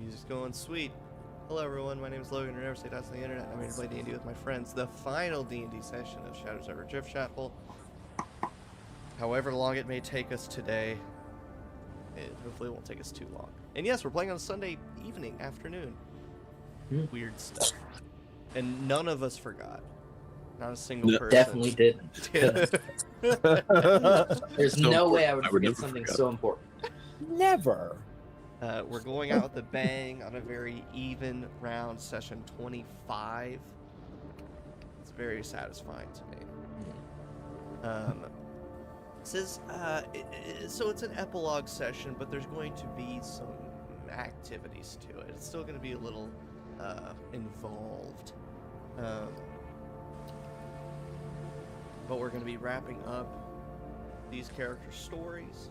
Music's going sweet. Hello everyone, my name is Logan, never say that's on the internet. I'm here to play D&D with my friends. The final D&D session of Shadows Over Driftchapel. However long it may take us today, hopefully it won't take us too long. And yes, we're playing on a Sunday evening, afternoon. Weird stuff. And none of us forgot. Not a single person. Definitely didn't. There's So no way important. I would I would forget never something forget. so important. Never. We're going out with a bang on a very even round, session 25. It's very satisfying to me. So it's an epilogue session, but there's going to be some activities to it. It's still going to be a little involved. But we're going to be wrapping up these character stories,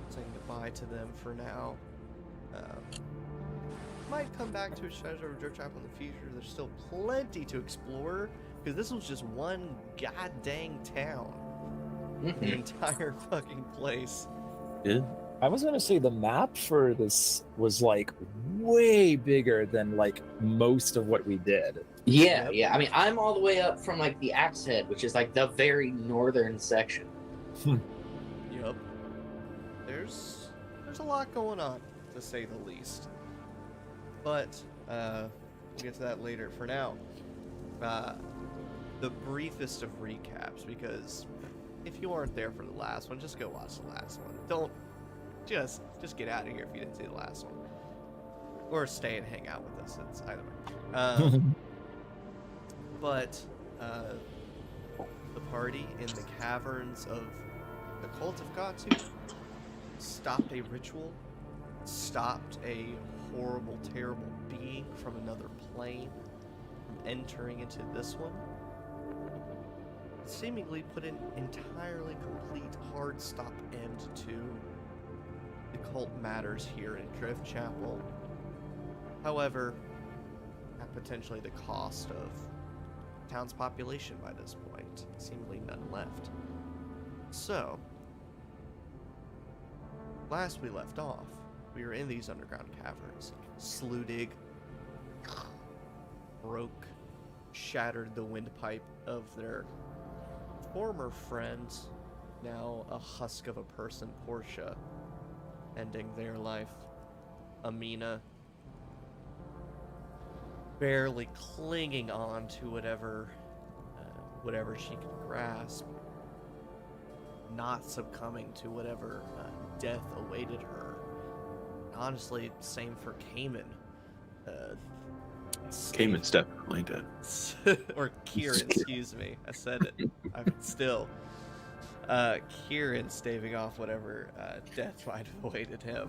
saying goodbye to them for now. Might come back to a Shadows Over Driftchapel in the future. There's still plenty to explore, because this was just one goddamn town. The entire fucking place. Yeah. I was gonna say the map for this was like way bigger than like most of what we did. Yeah. I mean, I'm all the way up from like the Axe Head, which is like the very northern section. Yup. There's a lot going on, to say the least. But we'll get to that later. For now, the briefest of recaps, because if you weren't there for the last one, just go watch the last one. Don't just get out of here if you didn't see the last one, or stay and hang out with us. It's either way. But the party in the caverns of the cult of Qatu stopped a ritual, stopped a horrible, terrible being from another plane from entering into this one, seemingly put an entirely complete hard stop end to the cult matters here in Driftchapel. However, at potentially the cost of the town's population by this point, seemingly none left. So, last we left off, we were in these underground caverns. Sludig broke, shattered the windpipe of their former friend, now a husk of a person, Portia, ending their life. Aminah, barely clinging on to whatever she could grasp, not succumbing to whatever death awaited her. Honestly, same for Kamin. Kamin's definitely dead. Or Kieran, excuse me. I said it. I'm still. Kieran staving off whatever death might have awaited him.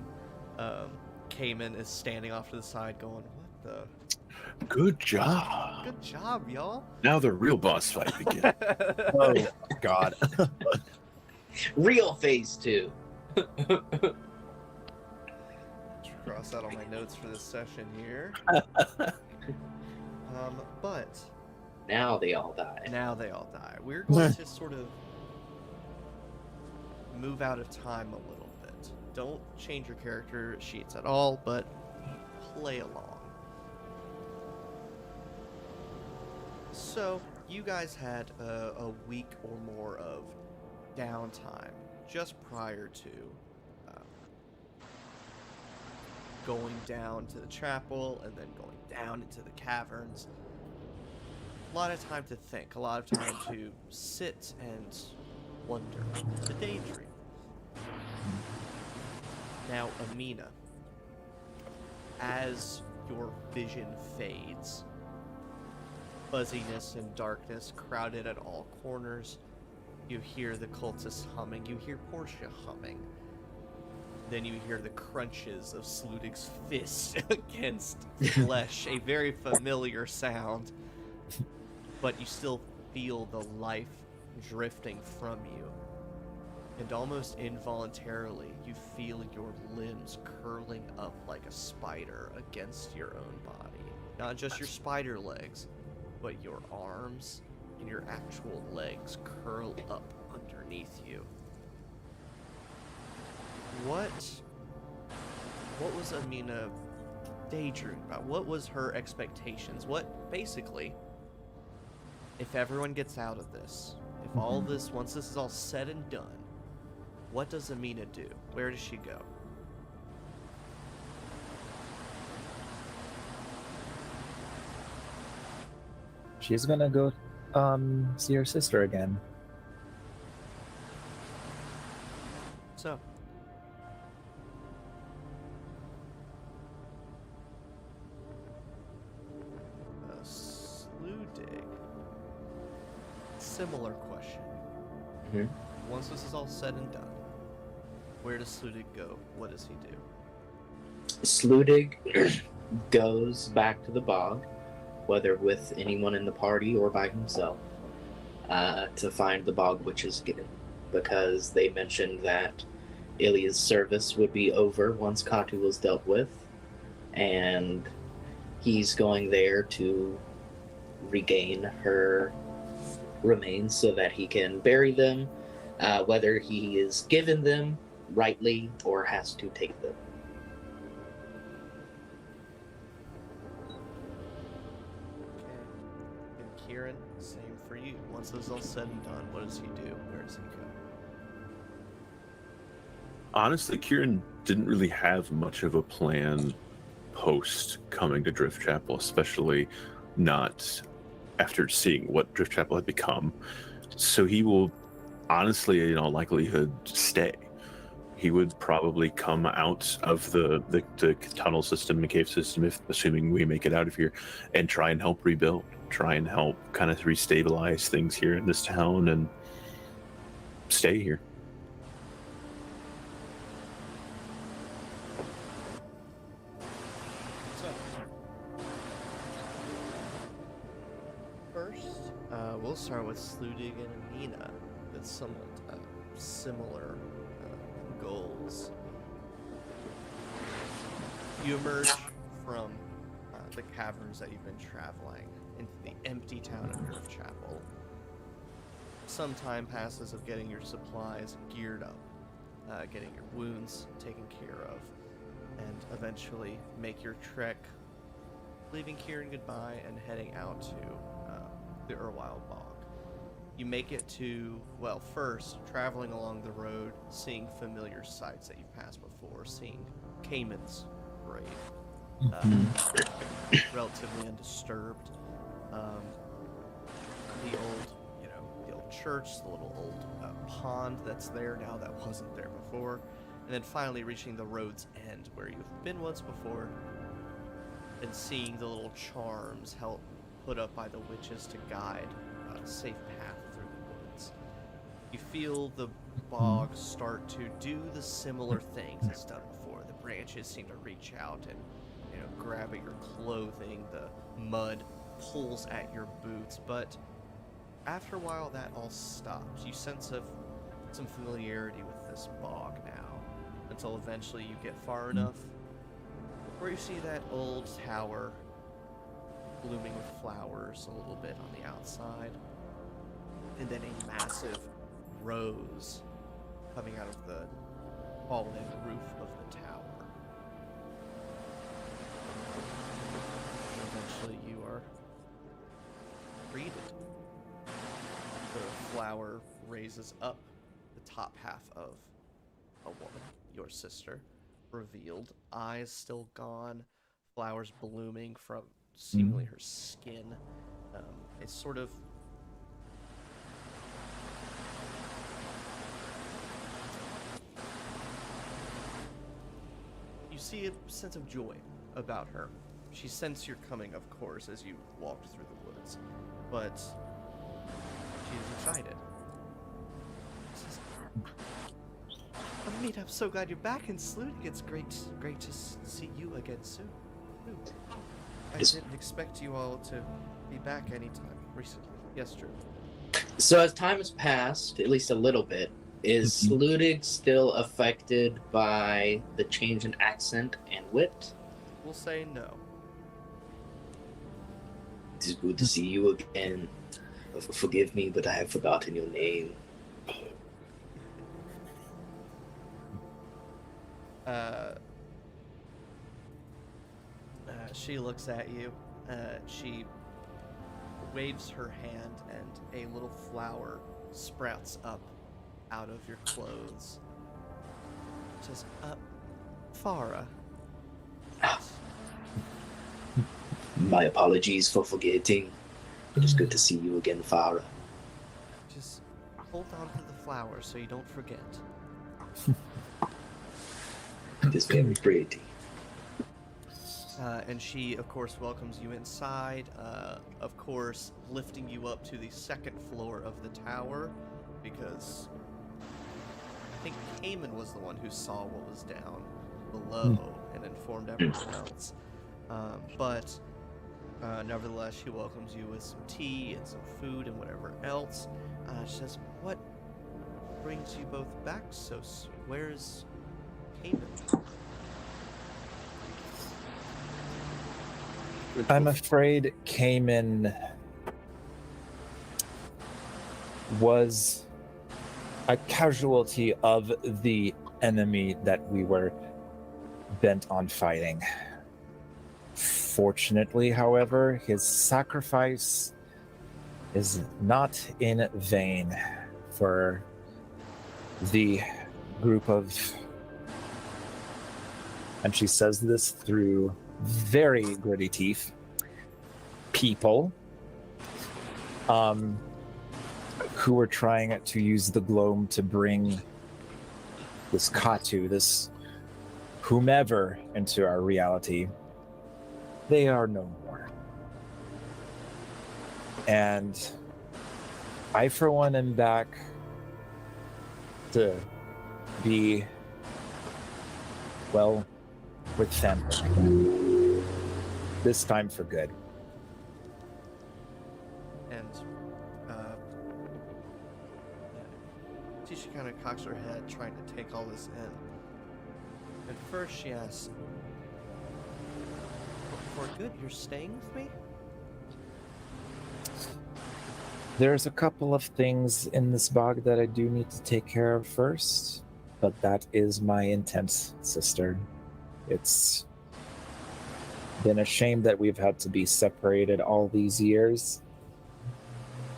Kamin is standing off to the side going, what the? Good job. Good job, y'all. Now the real boss fight begins. Oh God. Real phase 2. Cross out all my notes for this session here. But Now they all die. now they all die. We're going to sort of move out of time a little bit. Don't change your character sheets at all, but play along. So, you guys had a week or more of downtime just prior to going down to the chapel and then going down into the caverns. A lot of time to think, a lot of time to sit and wonder, to daydream. Now, Aminah, as your vision fades, fuzziness and darkness crowded at all corners, you hear the cultists humming, you hear Portia humming. Then you hear the crunches of Sludig's fist against flesh, a very familiar sound, but you still feel the life drifting from you. And almost involuntarily, you feel your limbs curling up like a spider against your own body. Not just your spider legs, but your arms and your actual legs curl up underneath you. What was Aminah daydreamed about? What was her expectations? What, basically, if everyone gets out of this, if all this, once this is all said and done, what does Aminah do? Where does she go? She's gonna go see her sister again. So, Sludig. Similar question. Once this is all said and done, where does Sludig go? What does he do? Sludig goes back to the bog, whether with anyone in the party or by himself, to find the bog witches again, because they mentioned that Ilya's service would be over once Qatu was dealt with, and he's going there to regain her remains so that he can bury them, whether he is given them rightly or has to take them. Okay. And Kieran, same for you. Once this is all said and done, what does he do? Where does he go? Honestly, Kieran didn't really have much of a plan post coming to Driftchapel, especially not after seeing what Driftchapel had become. So he will honestly, in all likelihood, stay. He would probably come out of the tunnel system and cave system, if assuming we make it out of here, and try and help rebuild, try and help kind of restabilize things here in this town and stay here. So, first, we'll start with Sludig and Aminah with somewhat similar goals. You emerge from the caverns that you've been traveling into the empty town of Driftchapel. Some time passes of getting your supplies geared up, getting your wounds taken care of, and eventually make your trek, leaving Kieran goodbye and heading out to the Urwild Bog. You make it to, well, first, traveling along the road, seeing familiar sights that you've passed before, seeing Kamin's grave, relatively undisturbed. The old, the old church, the little old pond that's there now that wasn't there before, and then finally reaching the road's end where you've been once before, and seeing the little charms put up by the witches to guide a safe path through the woods. You feel the bog start to do the similar things it's done before. The branches seem to reach out and, grab at your clothing. The mud pulls at your boots, but after a while that all stops. You sense some familiarity with this bog now, until eventually you get far enough where you see that old tower blooming with flowers a little bit on the outside, and then a massive rose coming out of the fallen roof of the tower. And eventually you are greeted. The flower raises up the top half of a woman, your sister, revealed, eyes still gone, flowers blooming from seemingly her skin. It's sort of you see a sense of joy about her. She sensed your coming, of course, as you walked through the woods, but she's excited. She says, Aminah, I'm so glad you're back in Sludig. It's great to see you again soon. I didn't expect you all to be back anytime recently. Yes, true. So as time has passed, at least a little bit, is Sludig still affected by the change in accent and wit? We'll say no. It is good to see you again. Forgive me, but I have forgotten your name. She looks at you. She waves her hand, and a little flower sprouts up out of your clothes. Says, Farah. My apologies for forgetting. It is good to see you again, Farah. Just hold on to the flower so you don't forget. It is very pretty. And she, of course, welcomes you inside, of course, lifting you up to the second floor of the tower, because I think Kamin was the one who saw what was down below and informed everyone else. But nevertheless, she welcomes you with some tea and some food and whatever else. She says, what brings you both back so soon? Where's Kamin? I'm afraid Kamin was a casualty of the enemy that we were bent on fighting. Fortunately, however, his sacrifice is not in vain for the group of, and she says this through very gritty teeth, people who were trying to use the Gloam to bring this Qatu, this whomever, into our reality. They are no more. And I, for one, am back to be, well, with family. This time for good. And Tisha kind of cocks her head, trying to take all this in. And first she asks, for good, you're staying with me? There's a couple of things in this bog that I do need to take care of first, but that is my intent, sister. It's been a shame that we've had to be separated all these years.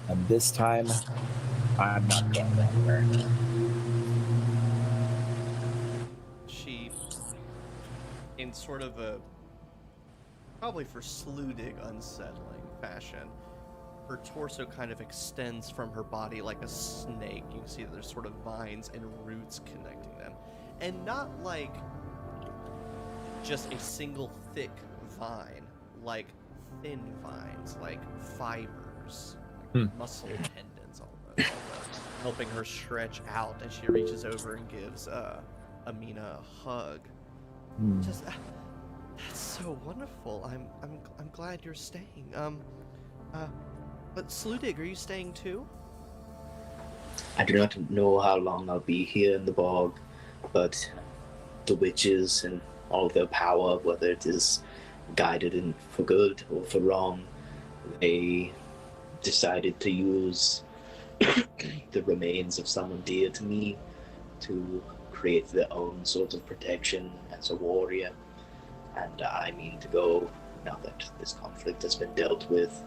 And this time, I'm not going anywhere. She, in sort of a, probably for Sludig, unsettling fashion, her torso kind of extends from her body like a snake. You can see that there's sort of vines and roots connecting them. And not like just a single thick vine, like thin vines, like fibers, like muscle tendons almost, helping her stretch out as she reaches over and gives Aminah a hug. Just that's so wonderful. I'm glad you're staying. But Sludig, are you staying too? I do not know how long I'll be here in the bog, but the witches and all their power, whether it is guided in for good or for wrong, they decided to use the remains of someone dear to me to create their own sort of protection as a warrior. And I mean to go, now that this conflict has been dealt with.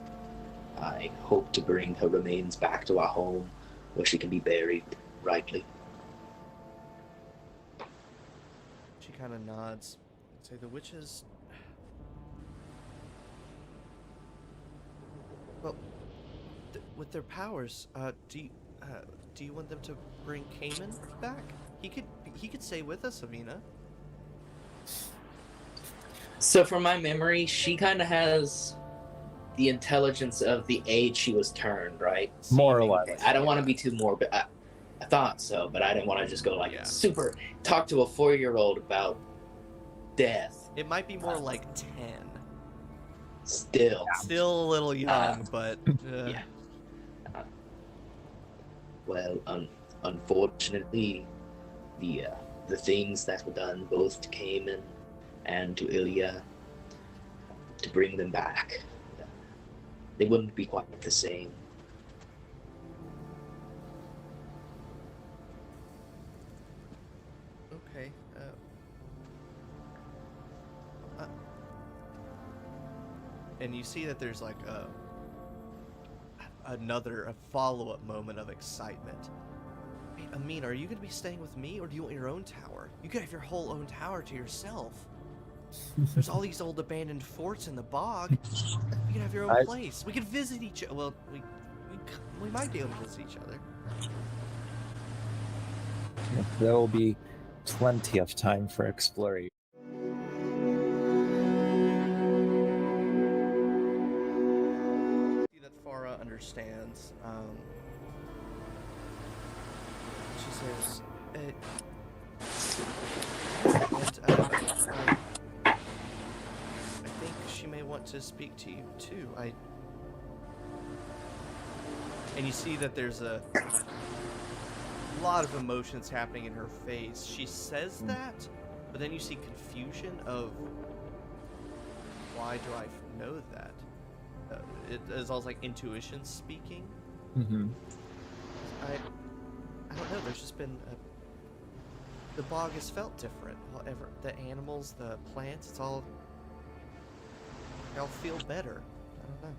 I hope to bring her remains back to our home, where she can be buried rightly. She kind of nods. Say the witches. Well, with their powers, do you want them to bring Kamin back? He could stay with us, Aminah. So from my memory, she kind of has the intelligence of the age she was turned, right? More or less. I don't want to be too morbid. I thought so, but I didn't want to just go like Yeah. super talk to a 4-year-old about death. It might be more like 10. Still. Still a little young, but Yeah. Well, unfortunately, the things that were done both to Kamin and to Ilya, to bring them back, they wouldn't be quite the same. okay. and you see that there's like a follow-up moment of excitement. Hey, Aminah, are you going to be staying with me, or do you want your own tower? You could have your whole own tower to yourself. There's all these old abandoned forts in the bog. You could have your own place. We could visit each other. Well, we might be able to visit each other. There will be plenty of time for exploration. See that Farah understands. She says, I think she may want to speak to you too. And you see that there's a lot of emotions happening in her face. She says that, but then you see confusion of, why do I know that? It is almost like intuition speaking. Mm-hmm. I don't know. There's just been the bog has felt different. The animals, the plants, they all feel better. I don't know.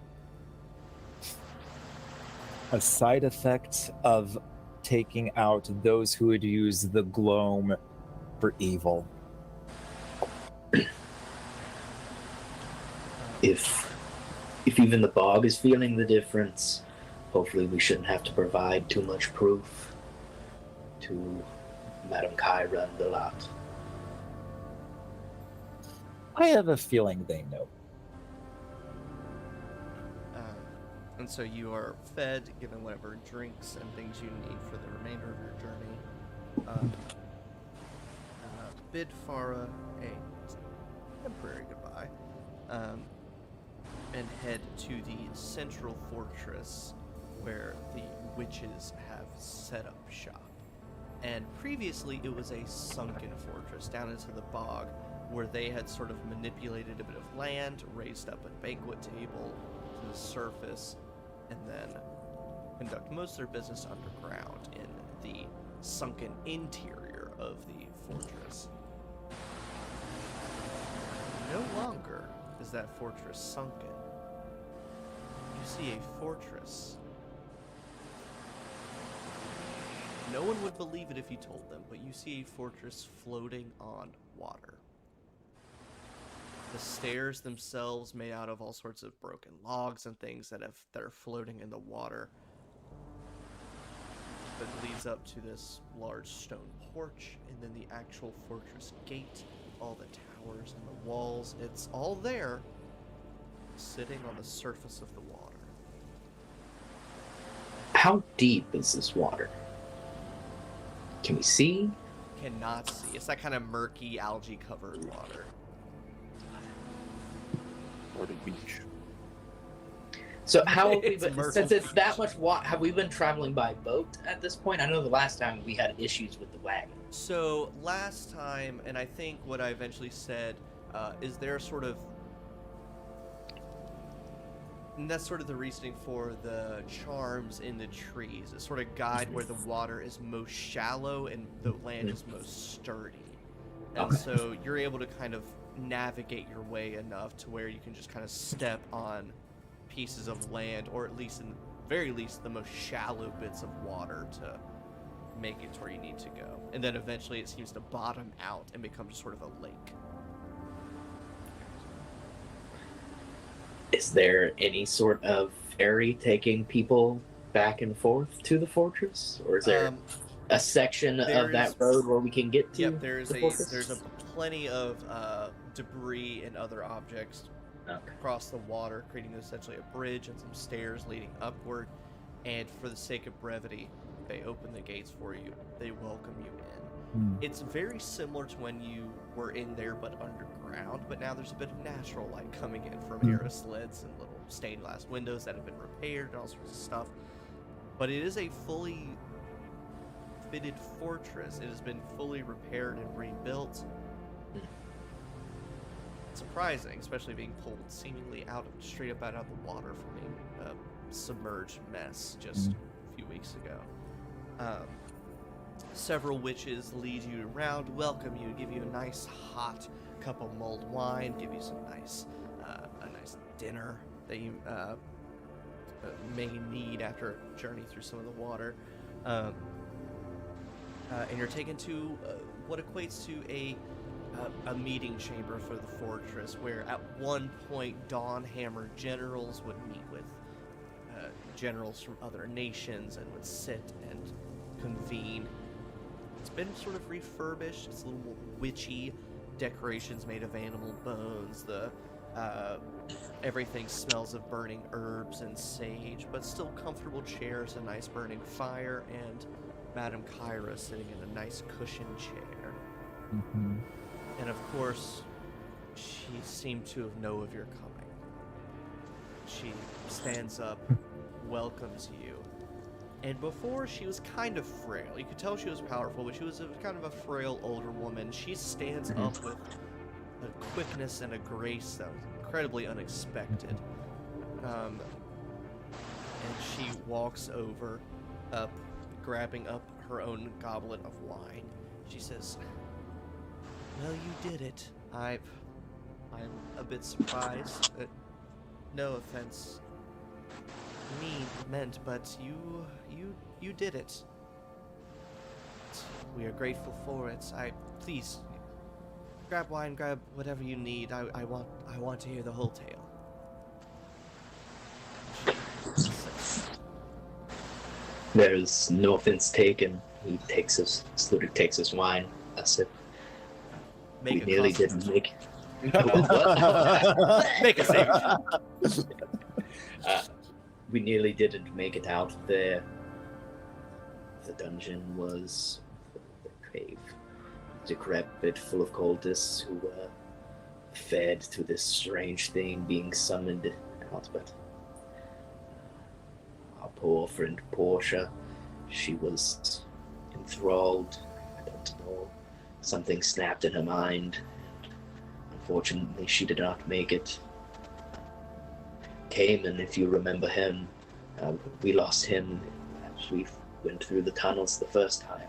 A side effect of taking out those who would use the Gloam for evil. If even the bog is feeling the difference, hopefully we shouldn't have to provide too much proof to Madame Kyra and the lot. I have a feeling they know. And so you are fed, given whatever drinks and things you need for the remainder of your journey. Bid Farah a temporary goodbye, and head to the central fortress where the witches have set up shop. And previously it was a sunken fortress down into the bog, where they had sort of manipulated a bit of land, raised up a banquet table to the surface, and then conduct most of their business underground in the sunken interior of the fortress. No longer is that fortress sunken. You see a fortress. No one would believe it if you told them, but you see a fortress floating on water. The stairs themselves made out of all sorts of broken logs and things that are floating in the water. That leads up to this large stone porch, and then the actual fortress gate, all the towers and the walls. It's all there, sitting on the surface of the water. How deep is this water? Can we see? Cannot see. It's that kind of murky, algae-covered water. Or the beach. So how have we It's been, Myrtle since it's Beach. that much water, have we been traveling by boat at this point? I know the last time we had issues with the wagon. So last time, and I think what I eventually said, is there sort of, and that's sort of the reasoning for the charms in the trees. It's sort of guide where the water is most shallow and the land is most sturdy. And Okay. so you're able to kind of navigate your way enough to where you can just kind of step on pieces of land, or at least in the very least the most shallow bits of water to make it to where you need to go. And then eventually it seems to bottom out and become just sort of a lake. Is there any sort of ferry taking people back and forth to the fortress, or is there a section of that road where we can get to? Yep, there's the a fortress? plenty of debris and other objects across the water, creating essentially a bridge and some stairs leading upward. And for the sake of brevity, they open the gates for you. They welcome you in. It's very similar to when you were in there but underground, but now there's a bit of natural light coming in from arrow slits and little stained glass windows that have been repaired and all sorts of stuff. But it is a fully fitted fortress. It has been fully repaired and rebuilt. Surprising, especially being pulled seemingly straight up out of the water from being a submerged mess just a few weeks ago. Several witches lead you around, welcome you, give you a nice hot cup of mulled wine, give you some nice, a nice dinner that you may need after a journey through some of the water. And you're taken to what equates to a meeting chamber for the fortress, where at one point Dawnhammer generals would meet with generals from other nations and would sit and convene. It's been sort of refurbished. It's a little more witchy. Decorations made of animal bones. Everything smells of burning herbs and sage, but still comfortable chairs, a nice burning fire, and Madame Kyra sitting in a nice cushioned chair. Mm-hmm. And of course, she seemed to know of your coming. She stands up, welcomes you. And before, she was kind of frail. You could tell she was powerful, but she was kind of a frail older woman. She stands up with a quickness and a grace that was incredibly unexpected. And she walks over, grabbing up her own goblet of wine. She says, "Well, you did it. I'm a bit surprised. No offense meant, but you did it. We are grateful for it. Please grab wine, grab whatever you need. I want to hear the whole tale." There's no offense taken. He takes his wine. A sip. We nearly didn't make. Make a save. We nearly didn't make it out there. The dungeon was the cave, decrepit, full of cultists who fed to this strange thing being summoned out. But our poor friend Portia, she was enthralled. I don't know. Something snapped in her mind. Unfortunately, she did not make it. Kamin, if you remember him, we lost him as we went through the tunnels the first time.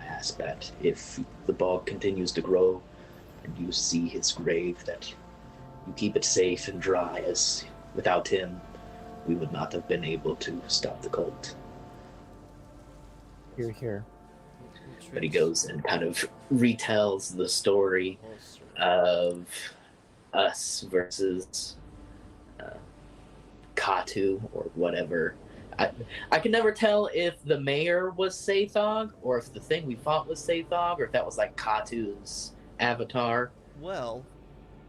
I ask that if the bog continues to grow and you see his grave, that you keep it safe and dry, as without him, we would not have been able to stop the cult. Hear, hear. But he goes and kind of retells the story of us versus Qatu or whatever. I can never tell if the mayor was Sathog or if the thing we fought was Sathog or if that was like Qatu's avatar. Well,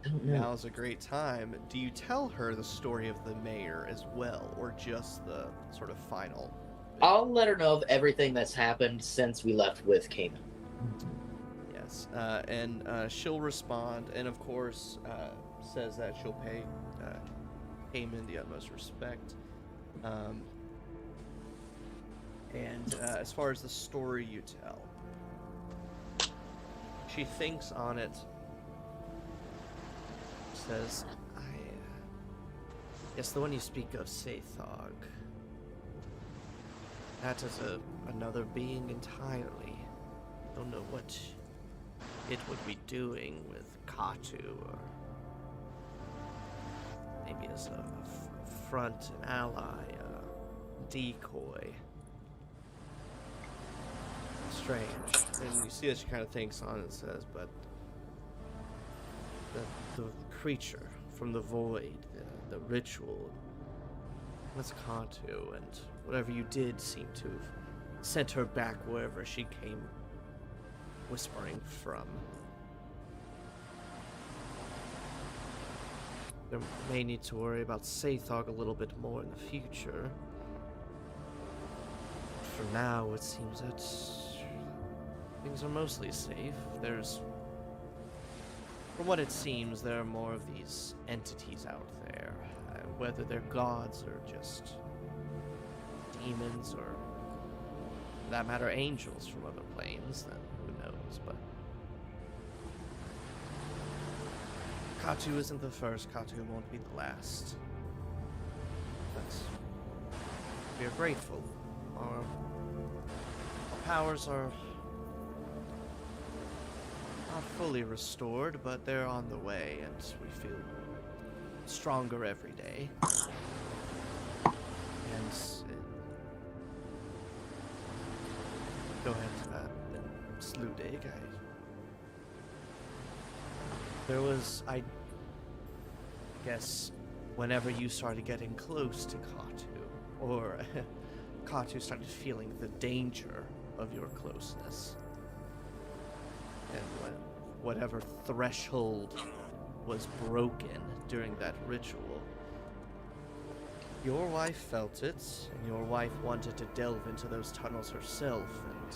I don't know. now's a great time. Do you tell her the story of the mayor as well, or just the sort of final? I'll let her know of everything that's happened since we left with Kamin. Yes, and she'll respond, and of course says that she'll pay Kamin the utmost respect. And as far as the story you tell, she thinks on it, says, yes, the one you speak of, Sathog. That is another being entirely. Don't know what it would be doing with Qatu, or maybe as a front, an ally, a decoy. Strange. And you see that she kind of thinks on it and says, but the creature from the void, the ritual, that's Qatu, and whatever you did seemed to have sent her back wherever she came whispering from. There may need to worry about Sathog a little bit more in the future. For now, it seems that things are mostly safe. From what it seems, there are more of these entities out there. Whether they're gods or just demons, or for that matter, angels from other planes, then who knows, but Qatu isn't the first, Qatu won't be the last. But we are grateful. Our powers are not fully restored, but they're on the way, and we feel stronger every day. And go ahead, Sludig. There was, I guess, whenever you started getting close to Qatu, or Qatu started feeling the danger of your closeness, and when whatever threshold was broken during that ritual, your wife felt it, and your wife wanted to delve into those tunnels herself and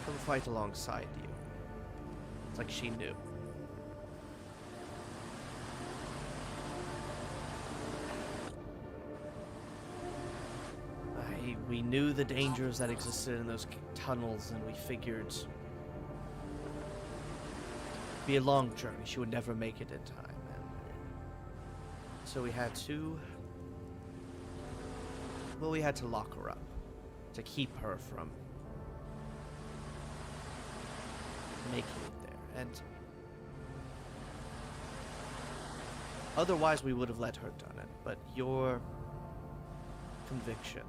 come fight alongside you. It's like she knew. We knew the dangers that existed in those tunnels, and we figured it'd be a long journey. She would never make it in time, and so we had to lock her up to keep her from making it there. And otherwise we would have let her done it, but your conviction,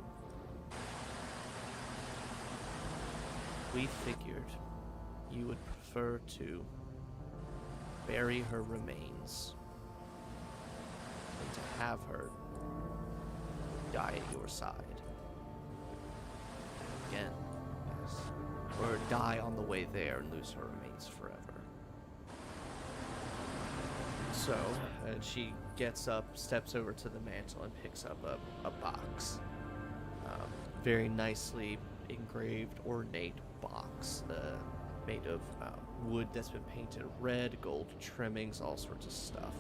we figured you would prefer to bury her remains than to have her die at your side. Again, yes. Or die on the way there and lose her remains forever. So, she gets up, steps over to the mantle, and picks up a box. Very nicely engraved, ornate box made of wood that's been painted red, gold trimmings, all sorts of stuff.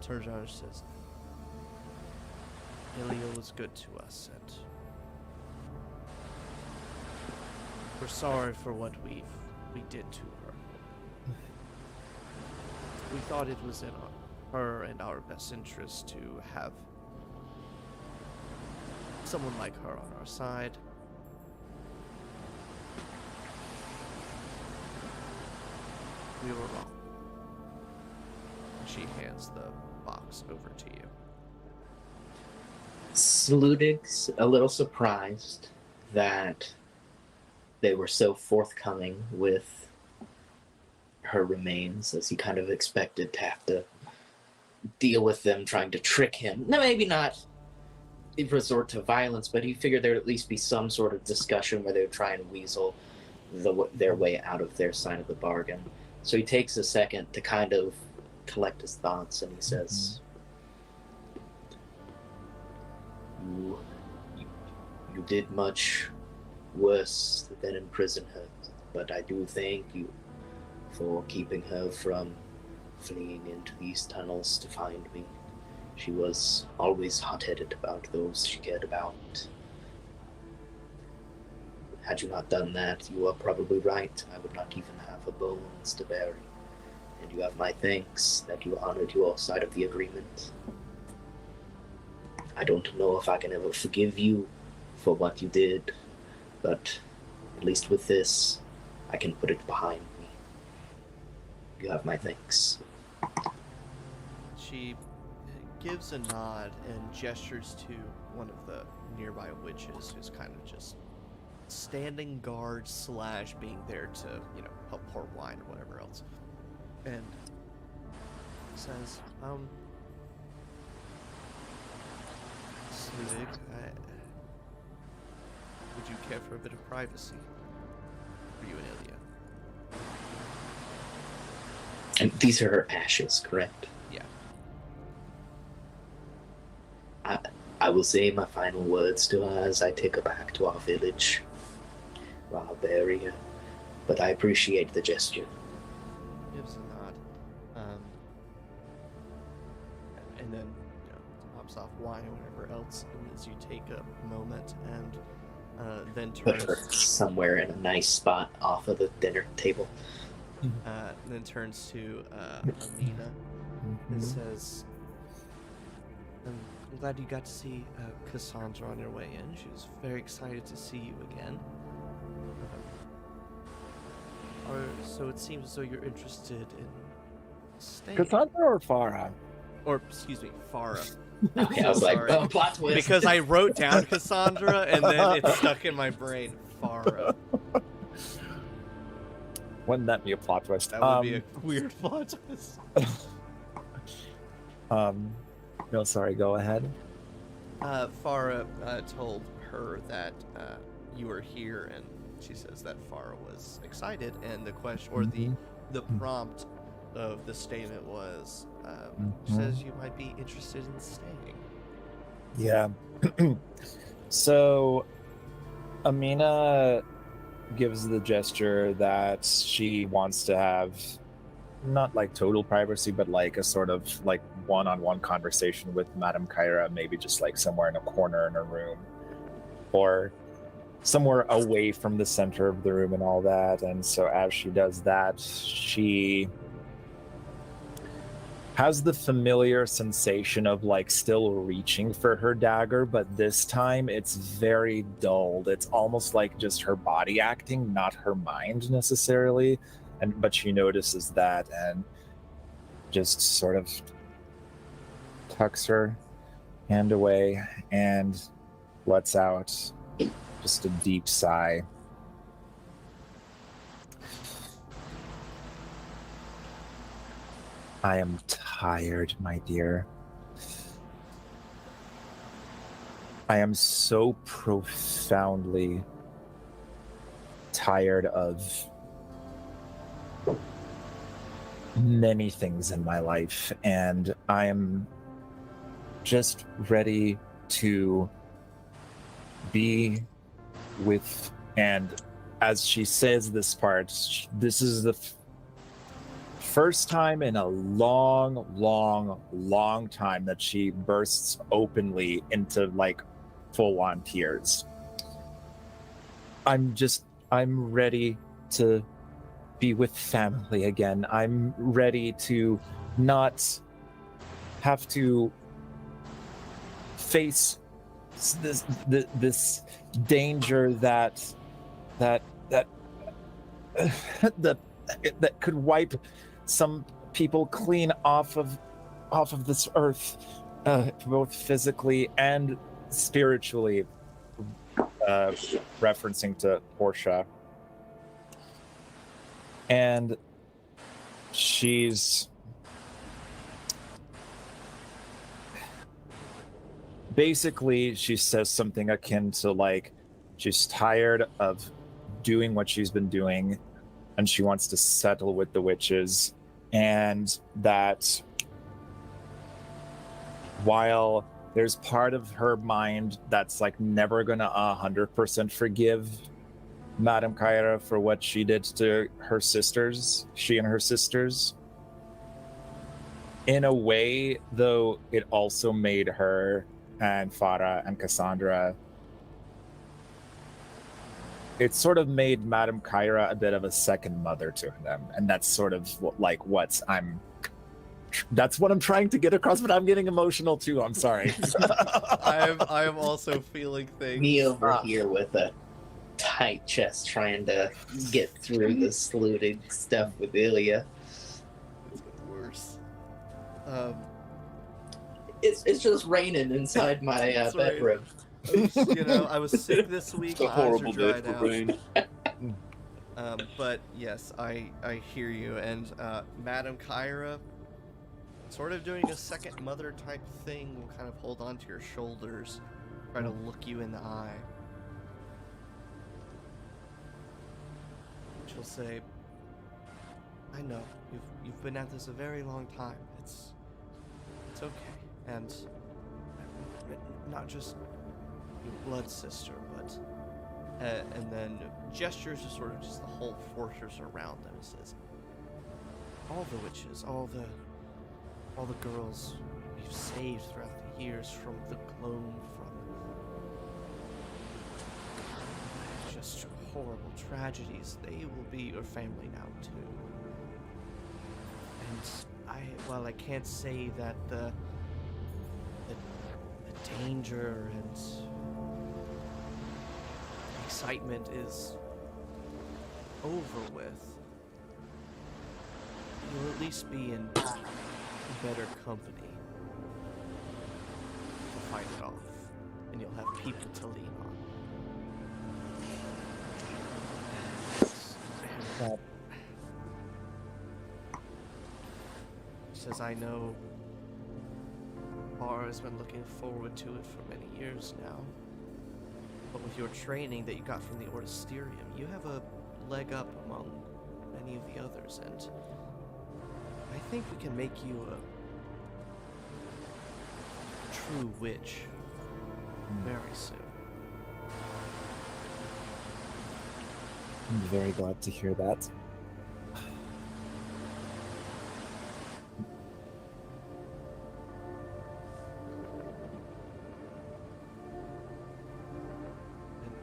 Turns around and says, Ilya was good to us, and we're sorry for what we did to her. We thought it was in her and our best interest to have someone like her on our side. We were wrong. She hands the box over to you. Sludig's a little surprised that they were so forthcoming with her remains, as he kind of expected to have to deal with them trying to trick him. No, maybe not resort to violence, but he figured there'd at least be some sort of discussion where they would try and weasel their way out of their side of the bargain. So he takes a second to kind of collect his thoughts, and he says, You did much worse than imprison her, but I do thank you for keeping her from fleeing into these tunnels to find me. She was always hot-headed about those she cared about. Had you not done that, you are probably right. I would not even have a bones to bury. And you have my thanks that you honored your side of the agreement. I don't know if I can ever forgive you for what you did, but at least with this, I can put it behind me. You have my thanks. She gives a nod and gestures to one of the nearby witches who's kind of just standing guard / being there to, help pour wine or whatever else. And says, Sludig, would you care for a bit of privacy for you and Ilya? And these are her ashes, correct? Yeah. I will say my final words to her as I take her back to our village. While I'll bury her. But I appreciate the gesture. Gives a nod. And then, pops off wine or whatever else, and as you take a moment and then Put her turns somewhere in a nice spot off of the dinner table. then turns to Aminah and says, I'm glad you got to see Cassandra on your way in. She was very excited to see you again. So it seems as though you're interested in staying. Cassandra or Farah? Or, excuse me, Farah. Yeah, I was like, Sorry. oh, plot twist. Because I wrote down Cassandra, and then it stuck in my brain. Farah. Wouldn't that be a plot twist? That would be a weird plot twist. No, sorry, go ahead. Farah told her that you were here, and she says that Farah was excited, and the question, or the prompt of the statement was, says you might be interested in staying. Yeah. So, Aminah gives the gesture that she wants to have not like total privacy, but like a sort of like one-on-one conversation with Madame Kyra, maybe just like somewhere in a corner in a room or somewhere away from the center of the room and all that. And so as she does that, she has the familiar sensation of like still reaching for her dagger, but this time it's very dulled. It's almost like just her body acting, not her mind necessarily. But she notices that and just sort of tucks her hand away and lets out just a deep sigh. I am tired, my dear. I am so profoundly tired of many things in my life, and I am just ready to be with, and as she says this part, this is the first time in a long time that she bursts openly into like full-on tears. I'm ready to be with family again. I'm ready to not have to face this danger that could wipe some people clean off of this earth, both physically and spiritually, referencing to Portia. And she's basically, she says something akin to like, she's tired of doing what she's been doing and she wants to settle with the witches, and that while there's part of her mind that's like never gonna 100% forgive Madame Kyra for what she did to her sisters, she and her sisters. In a way, though, it also made her and Farah and Cassandra, it sort of made Madame Kyra a bit of a second mother to them. And that's sort of like that's what I'm trying to get across, but I'm getting emotional too. I'm sorry. I am also feeling things. Me over here with a tight chest trying to get through the saluting stuff with Ilya. It's getting worse. It's just raining inside my bedroom. I was sick this week. It's a My eyes are horrible day dried for out. rain. But yes, I hear you. And Madame Kyra, sort of doing a second mother type thing, will kind of hold onto your shoulders, try to look you in the eye. She'll say, "I know you've been at this a very long time. It's okay, and not just your blood sister, but." And then gestures to sort of just the whole fortress around them. It says, "All the witches, all the girls we've saved throughout the years from the Gloam, from just horrible tragedies, they will be your family now too. And while I can't say that the danger and excitement is over with, you'll at least be in better company to fight it off, and you'll have people to lean on. Well, He says, I know Bar has been looking forward to it for many years now. But with your training that you got from the Ordisterium, you have a leg up among many of the others, and I think we can make you a true witch very soon. I'm very glad to hear that. And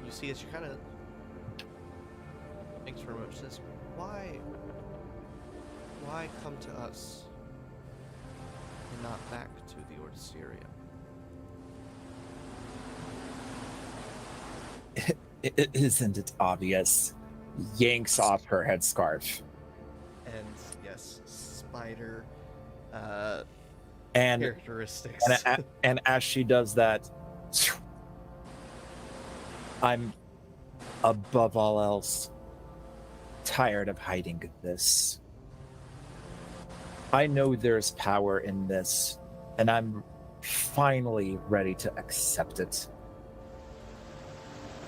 you see as you kind of thinks for a moment, says, why come to us and not back to the Ordisterium? Isn't it obvious? Yanks off her headscarf. And yes, spider And characteristics. and as she does that, I'm above all else tired of hiding this. I know there's power in this, and I'm finally ready to accept it.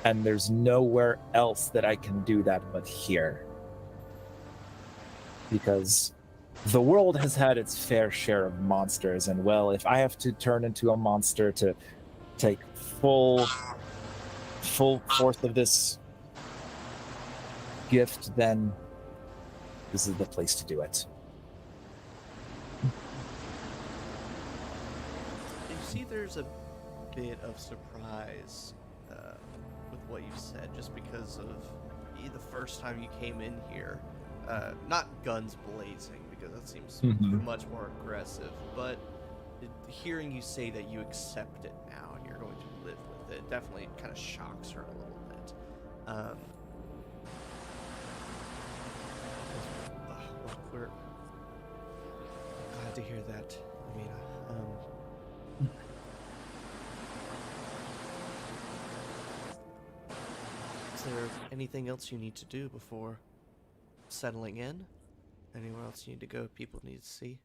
And there's nowhere else that I can do that but here. Because the world has had its fair share of monsters, and well, if I have to turn into a monster to take full force of this gift, then this is the place to do it. You see, there's a bit of surprise with what you said, just because of the first time you came in here. Not guns blazing, because that seems much more aggressive, but hearing you say that you accept it now and you're going to live with it definitely kind of shocks her a little bit. Well, we're glad to hear that, Aminah. Is there anything else you need to do before settling in? Anywhere else you need to go, people need to see?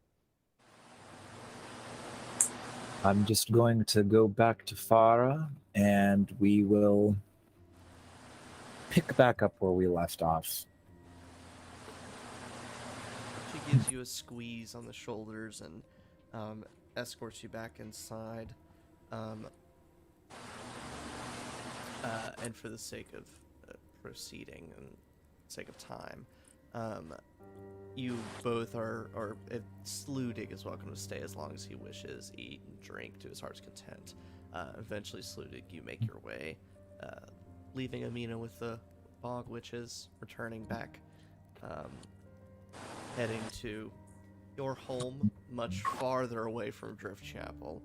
I'm just going to go back to Farah, and we will pick back up where we left off. She gives you a squeeze on the shoulders and escorts you back inside. And for the sake of proceeding and sake of time, you both are Sludig is welcome to stay as long as he wishes, eat and drink to his heart's content. Eventually, Sludig, you make your way, leaving Aminah with the bog witches, returning back, heading to your home, much farther away from Driftchapel.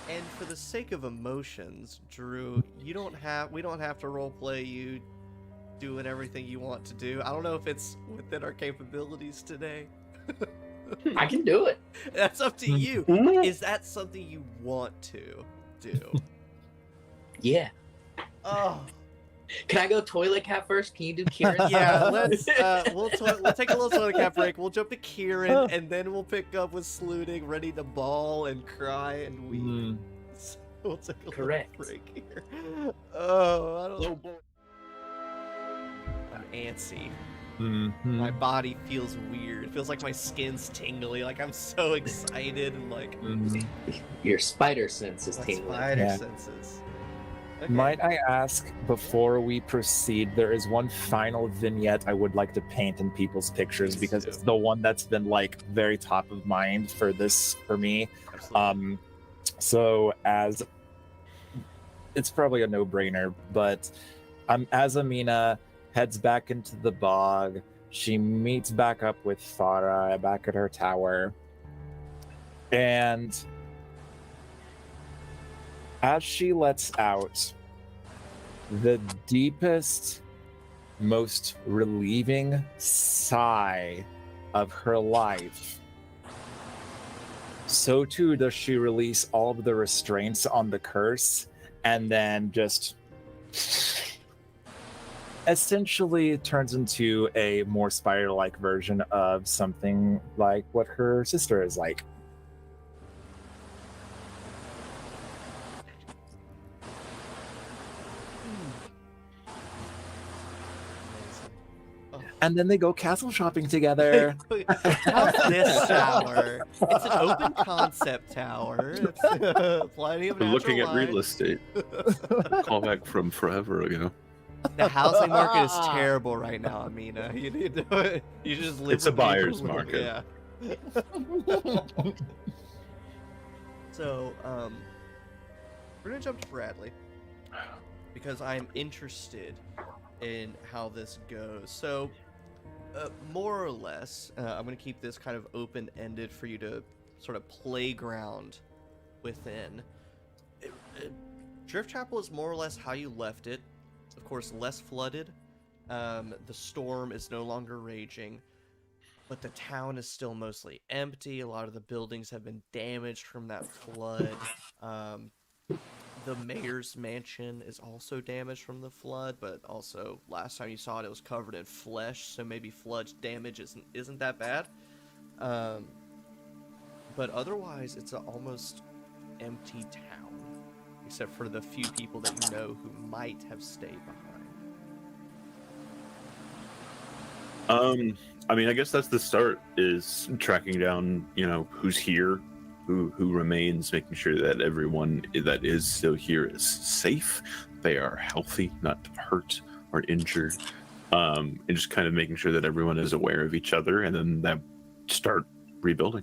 And for the sake of emotions, Drew, we don't have to roleplay you doing everything you want to do. I don't know if it's within our capabilities today. I can do it. That's up to you. Is that something you want to do? Yeah. Oh. Can I go toilet cat first? Can you do Kieran? Yeah, let's we'll take a little toilet cap break. We'll jump to Kieran, and then we'll pick up with Sludig, ready to bawl and cry and weep. So we'll take a Correct. little break here. Oh, I don't know. I'm antsy. My body feels weird. It feels like my skin's tingly. Like I'm so excited and like Your spider sense is my tingling. spider Yeah. senses. Okay. Might I ask, before we proceed, there is one final vignette I would like to paint in people's pictures Please because do. it's the one that's been like very top of mind for me. Absolutely. So as it's probably a no-brainer, but as Aminah heads back into the bog, she meets back up with Farah back at her tower, and as she lets out the deepest most relieving sigh of her life, so too does she release all of the restraints on the curse, and then just essentially it turns into a more spider-like version of something like what her sister is like. And then they go castle shopping together. How's this tower? It's an open concept tower. It's plenty of We're looking at natural real estate. Callback from forever ago. The housing market is terrible right now, Aminah. You need to. You just live. It's a with buyer's people. market. Yeah. So, we're gonna jump to Bradley because I'm interested in how this goes. So, more or less, I'm gonna keep this kind of open-ended for you to sort of playground within. Driftchapel is more or less how you left it. Of course, less flooded. The storm is no longer raging, but the town is still mostly empty. A lot of the buildings have been damaged from that flood. The mayor's mansion is also damaged from the flood, but also last time you saw it was covered in flesh, so maybe flood damage isn't that bad. But otherwise, it's an almost empty town, except for the few people that you know who might have stayed behind. I mean, I guess that's the start, is tracking down, who's here, who remains, making sure that everyone that is still here is safe, they are healthy, not hurt or injured, and just kind of making sure that everyone is aware of each other, and then that start rebuilding.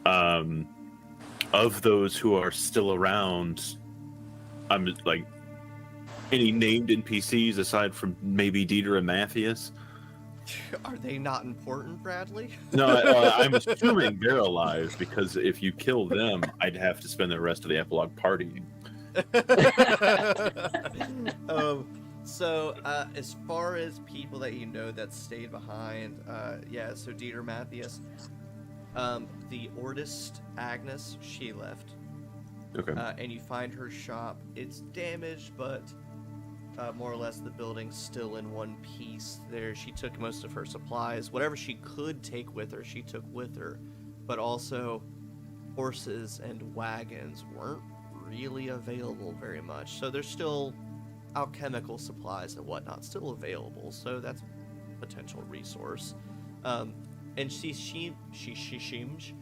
Of those who are still around, I'm like, any named NPCs aside from maybe Dieter and Matthias? Are they not important, Bradley? No, I'm assuming they're alive, because if you kill them, I'd have to spend the rest of the epilogue partying. So as far as people that you know that stayed behind, so Dieter, Matthias, the Ordist Agnes, she left. Okay. And you find her shop. It's damaged, but more or less the building's still in one piece. There, she took most of her supplies. Whatever she could take with her, she took with her. But also, horses and wagons weren't really available very much. So there's still alchemical supplies and whatnot still available. So that's a potential resource. And she seems,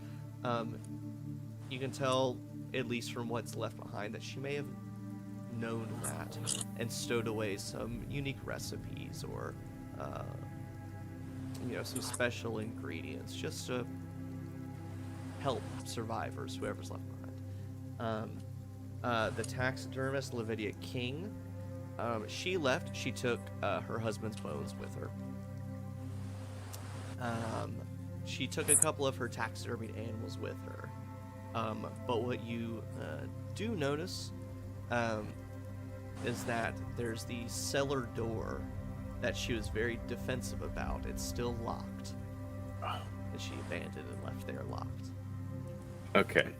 you can tell, at least from what's left behind, that she may have known that and stowed away some unique recipes or some special ingredients just to help survivors, whoever's left behind. The taxidermist Lavidia King, she left. She took her husband's bones with her. She took a couple of her taxidermied animals with her, but what you do notice is that there's the cellar door that she was very defensive about. It's still locked. And she abandoned and left there locked. Okay.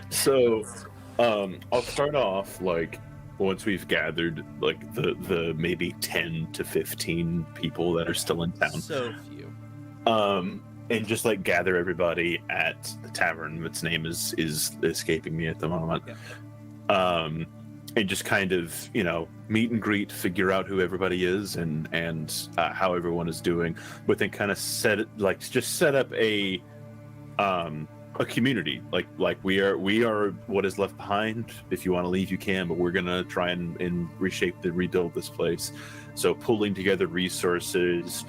So, I'll start off, once we've gathered, the maybe 10 to 15 people that are still in town. So few. And just, gather everybody at the tavern. Its name is escaping me at the moment. Yeah. And just kind of, meet and greet, figure out who everybody is and how everyone is doing, but then kind of set up a community. We are what is left behind. If you want to leave, you can, but we're gonna try and rebuild this place. So pulling together resources,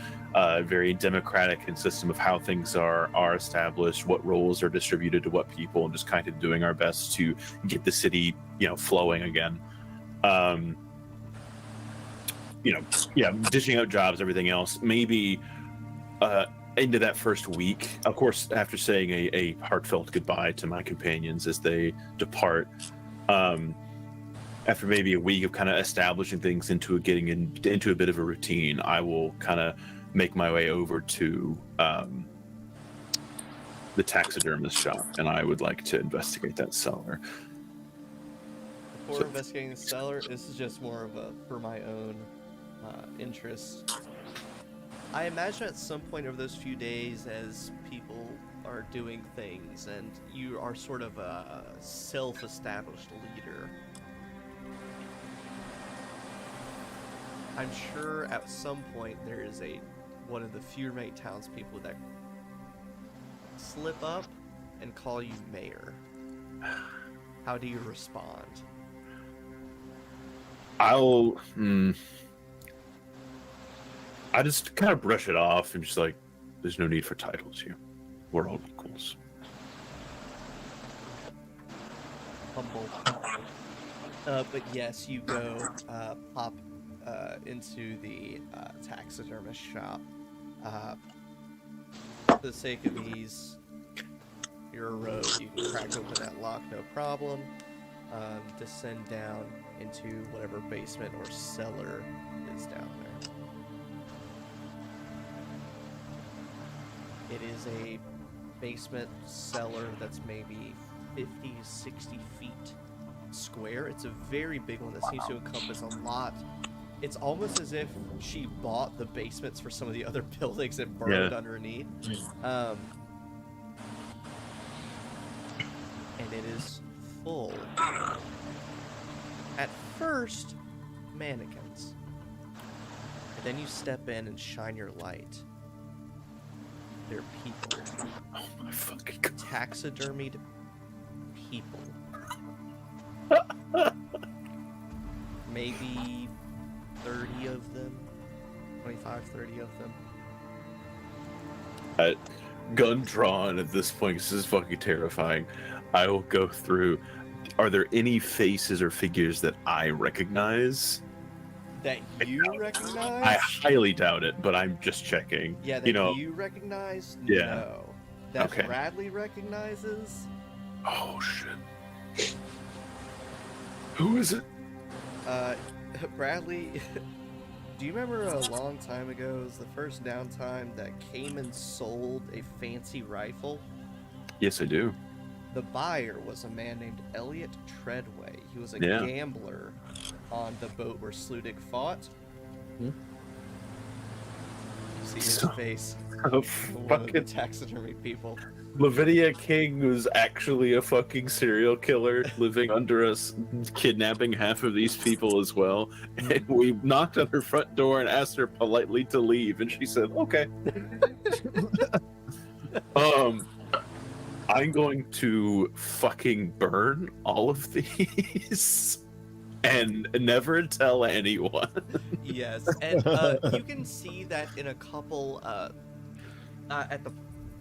very democratic and system of how things are established, what roles are distributed to what people, and just kind of doing our best to get the city, flowing again. Dishing out jobs, everything else. Maybe into that first week, of course, after saying a heartfelt goodbye to my companions as they depart, after maybe a week of kind of establishing things getting into a bit of a routine, I will kind of make my way over to the taxidermist shop, and I would like to investigate that cellar. Before investigating the cellar, this is just more of a for my own interest. I imagine at some point over those few days, as people are doing things, and you are sort of a self-established leader, I'm sure at some point there is one of the few remaining townspeople that slip up and call you mayor. How do you respond? I just kind of brush it off and just like, there's no need for titles here. We're all equals. Humble. But yes, you go pop into the taxidermist shop. For the sake of ease, you're a rogue. You can crack open that lock, no problem. Descend down into whatever basement or cellar is down there. It is a basement cellar that's maybe 50 to 60 feet square. It's a very big one that seems to encompass a lot. It's almost as if she bought the basements for some of the other buildings and burned underneath. And it is full. At first, mannequins. And then you step in and shine your light. They're people. Oh my fucking god. Taxidermied people. Maybe 30 of them. 25, 30 of them. Gun drawn at this point, this is fucking terrifying. I will go through. Are there any faces or figures that I recognize? That you recognize? I highly doubt it, but I'm just checking. Yeah, that you recognize? Yeah. No. That Okay. Bradley recognizes? Oh shit. Who is it? Bradley, do you remember a long time ago, it was the first downtime that Kamin sold a fancy rifle? Yes, I do. The buyer was a man named Elliot Treadway. He was a gambler on the boat where Sludig fought. You see his face. Oh, One of the taxidermy people. Lavinia King was actually a fucking serial killer living under us, kidnapping half of these people as well. And we knocked on her front door and asked her politely to leave, and she said, "Okay." I'm going to fucking burn all of these and never tell anyone. Yes, and you can see that in a couple at the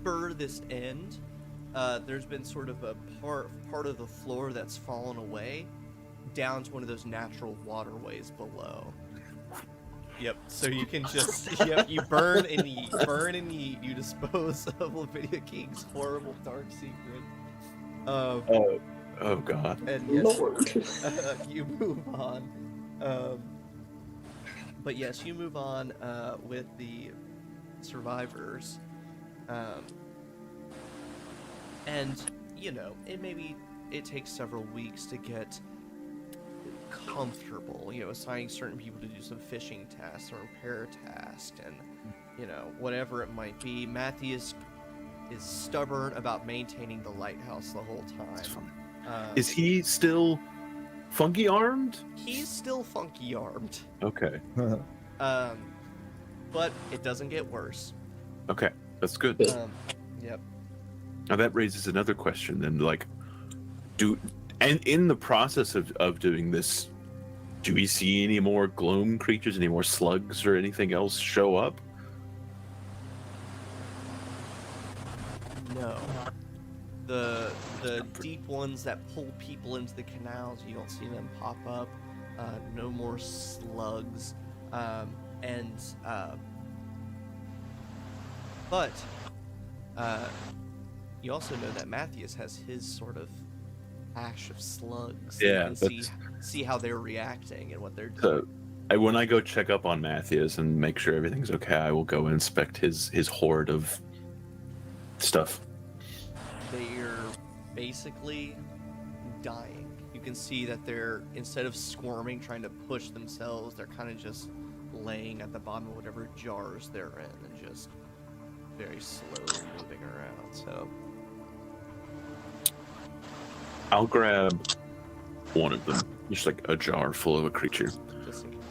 furthest end, there's been sort of a part of the floor that's fallen away down to one of those natural waterways below. Yep. So you can just you burn and eat, you dispose of Lavinia King's horrible dark secret. Oh god. And yes, you move on. But yes, you move on with the survivors. And it takes several weeks to get comfortable, assigning certain people to do some fishing tasks or repair tasks, and whatever it might be. Matthias is stubborn about maintaining the lighthouse the whole time. Is he still funky armed? He's still funky armed. Okay. But it doesn't get worse. Okay, that's good. Yep. Now that raises another question then, like, and in the process of doing this, do we see any more gloam creatures, any more slugs or anything else show up? No. The deep ones that pull people into the canals, you don't see them pop up. No more slugs. But you also know that Matthias has his sort of hash of slugs. Yeah, So you can see how they're reacting and what they're doing. So, when I go check up on Matthias and make sure everything's okay, I will go inspect his hoard of stuff. They're basically dying. You can see that they're, instead of squirming, trying to push themselves, they're kind of just laying at the bottom of whatever jars they're in and just very slowly moving around. So I'll grab one of them, just like a jar full of a creature, just in case.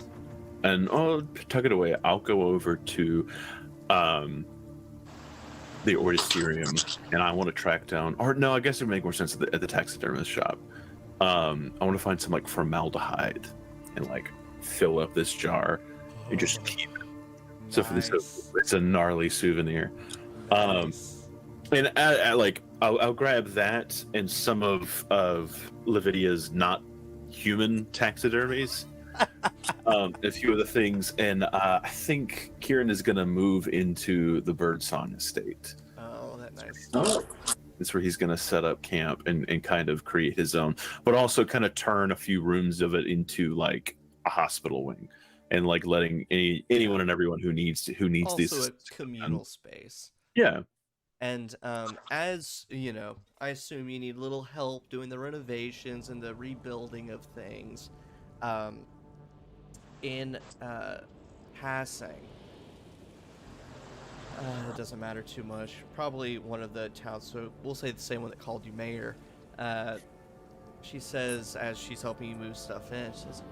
and I'll tuck it away. I'll go over to the Ordisterium, and I want to track down, or no, I guess it would make more sense at the taxidermist shop. I want to find some like formaldehyde and like fill up this jar and just keep it. So for this, it's a gnarly souvenir. Nice. And I'll grab that and some of Levidia's not human taxidermies, a few of the things, and I think Kieran is gonna move into the Birdsong estate. Oh, that's nice. Oh, That's where he's gonna set up camp and kind of create his own, but also kind of turn a few rooms of it into like a hospital wing, and like letting anyone and everyone who needs Also these. a communal space. Yeah. And as you know, I assume you need a little help doing the renovations and the rebuilding of things. In passing, it doesn't matter too much. Probably one of the towns, so we'll say the same one that called you mayor. She says, as she's helping you move stuff in, she says,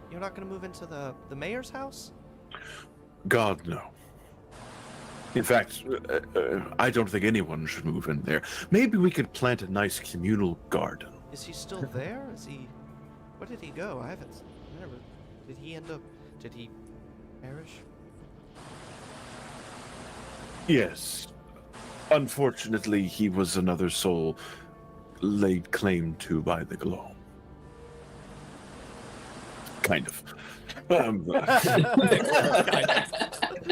"You're not going to move into the mayor's house?" God, no. In fact, I don't think anyone should move in there. Maybe we could plant a nice communal garden. Is he still there? Is he? Where did he go? I haven't. Never. Did he end up? Did he perish? Yes. Unfortunately, he was another soul laid claim to by the Gloam. Kind of.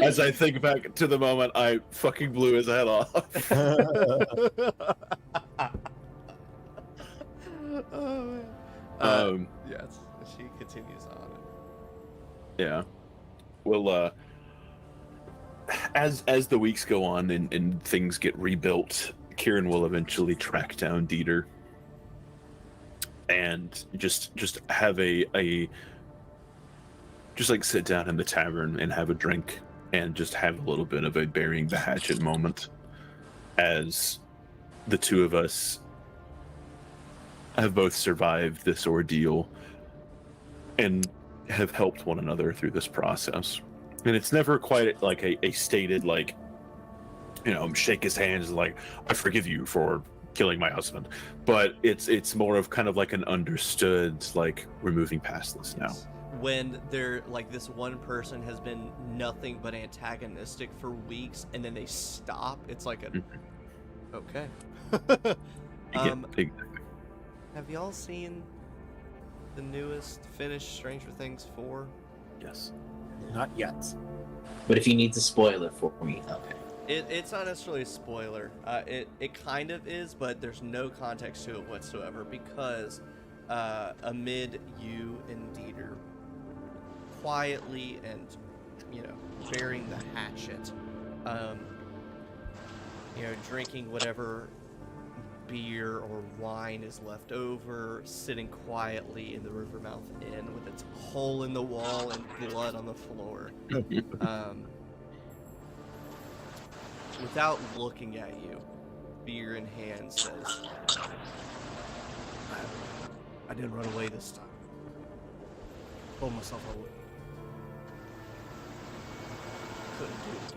As I think back to the moment I fucking blew his head off. Oh man. Um, Yes. She continues on. Yeah. Well, as the weeks go on and things get rebuilt, Kieran will eventually track down Dieter and just have just like sit down in the tavern and have a drink and just have a little bit of a burying the hatchet moment as the two of us have both survived this ordeal and have helped one another through this process. And it's never quite like a stated, like, you know, shake his hands like, I forgive you for killing my husband. But it's more of kind of like an understood, like, we're moving past this now. When they're like, this one person has been nothing but antagonistic for weeks, and then they stop, it's like a okay. Have y'all seen the newest finished Stranger Things 4? Yes. Not yet. but if you need to spoil it for me, okay. It's not necessarily a spoiler. It kind of is, but there's no context to it whatsoever, because amid you and Dieter quietly and, you know, bearing the hatchet, you know, drinking whatever beer or wine is left over, sitting quietly in the Rivermouth Inn with its hole in the wall and blood on the floor, without looking at you, beer in hand, says, I didn't run away this time. Pulled myself away. Couldn't do it again.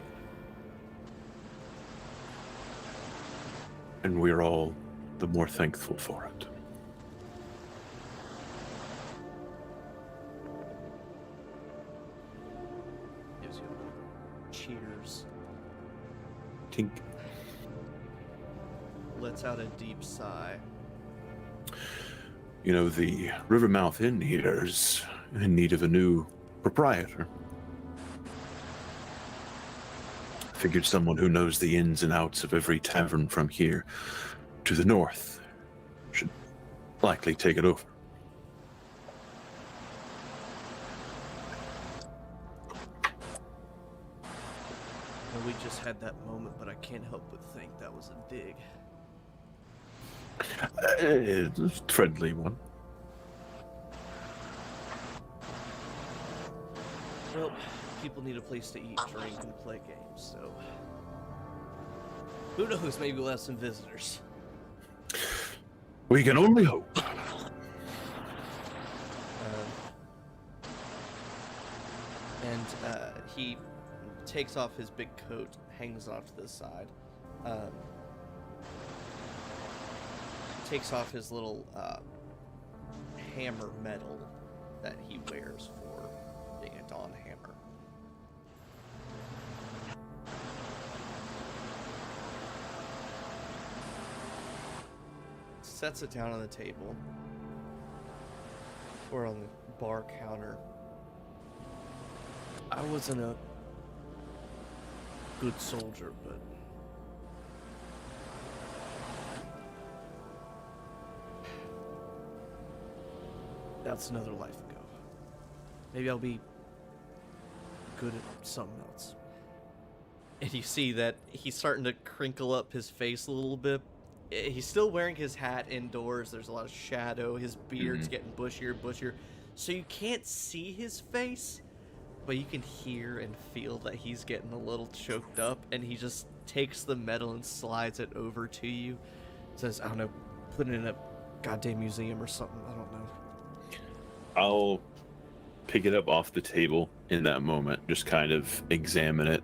And we're all the more thankful for it. Gives you a cheers. Tink. Lets out a deep sigh. You know, the Rivermouth Inn here is in need of a new proprietor. Figured someone who knows the ins and outs of every tavern from here to the north should likely take it over. Well, we just had that moment, but I can't help but think that was a dig. Friendly one. Well, people need a place to eat, drink, and play games, so... Who knows, maybe we'll have some visitors. We can only hope. He takes off his big coat, hangs off to the side. Takes off his little hammer medal that he wears for being a Dawn hammer. Sets it down on the table or on the bar counter. I wasn't a good soldier, but that's another life ago. Maybe I'll be good at something else. And you see that he's starting to crinkle up his face a little bit. He's still wearing his hat indoors. There's a lot of shadow. His beard's getting bushier, bushier. So you can't see his face, but you can hear and feel that he's getting a little choked up, and he just takes the medal and slides it over to you. Says, I don't know, put it in a goddamn museum or something. I don't know. I'll pick it up off the table in that moment, just kind of examine it,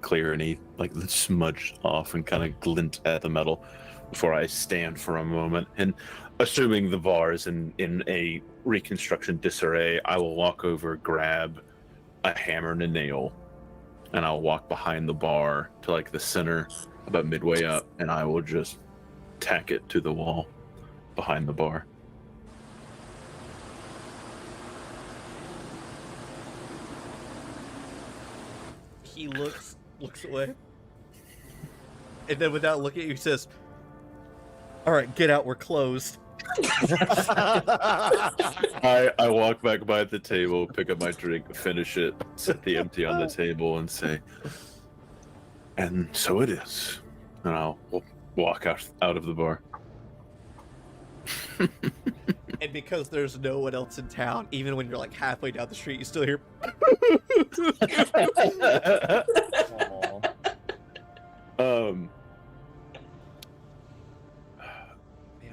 clear any, like, the smudge off and kind of glint at the metal before I stand for a moment. And assuming the bar is in a reconstruction disarray, I will walk over, grab a hammer and a nail, and I'll walk behind the bar to like the center, about midway up, and I will just tack it to the wall behind the bar. He looks away, and then without looking at you, he says, "All right, get out. We're closed." I walk back by the table, pick up my drink, finish it, set the empty on the table, and say, "And so it is." And I'll walk out of the bar. And because there's no one else in town, even when you're like halfway down the street, you still hear.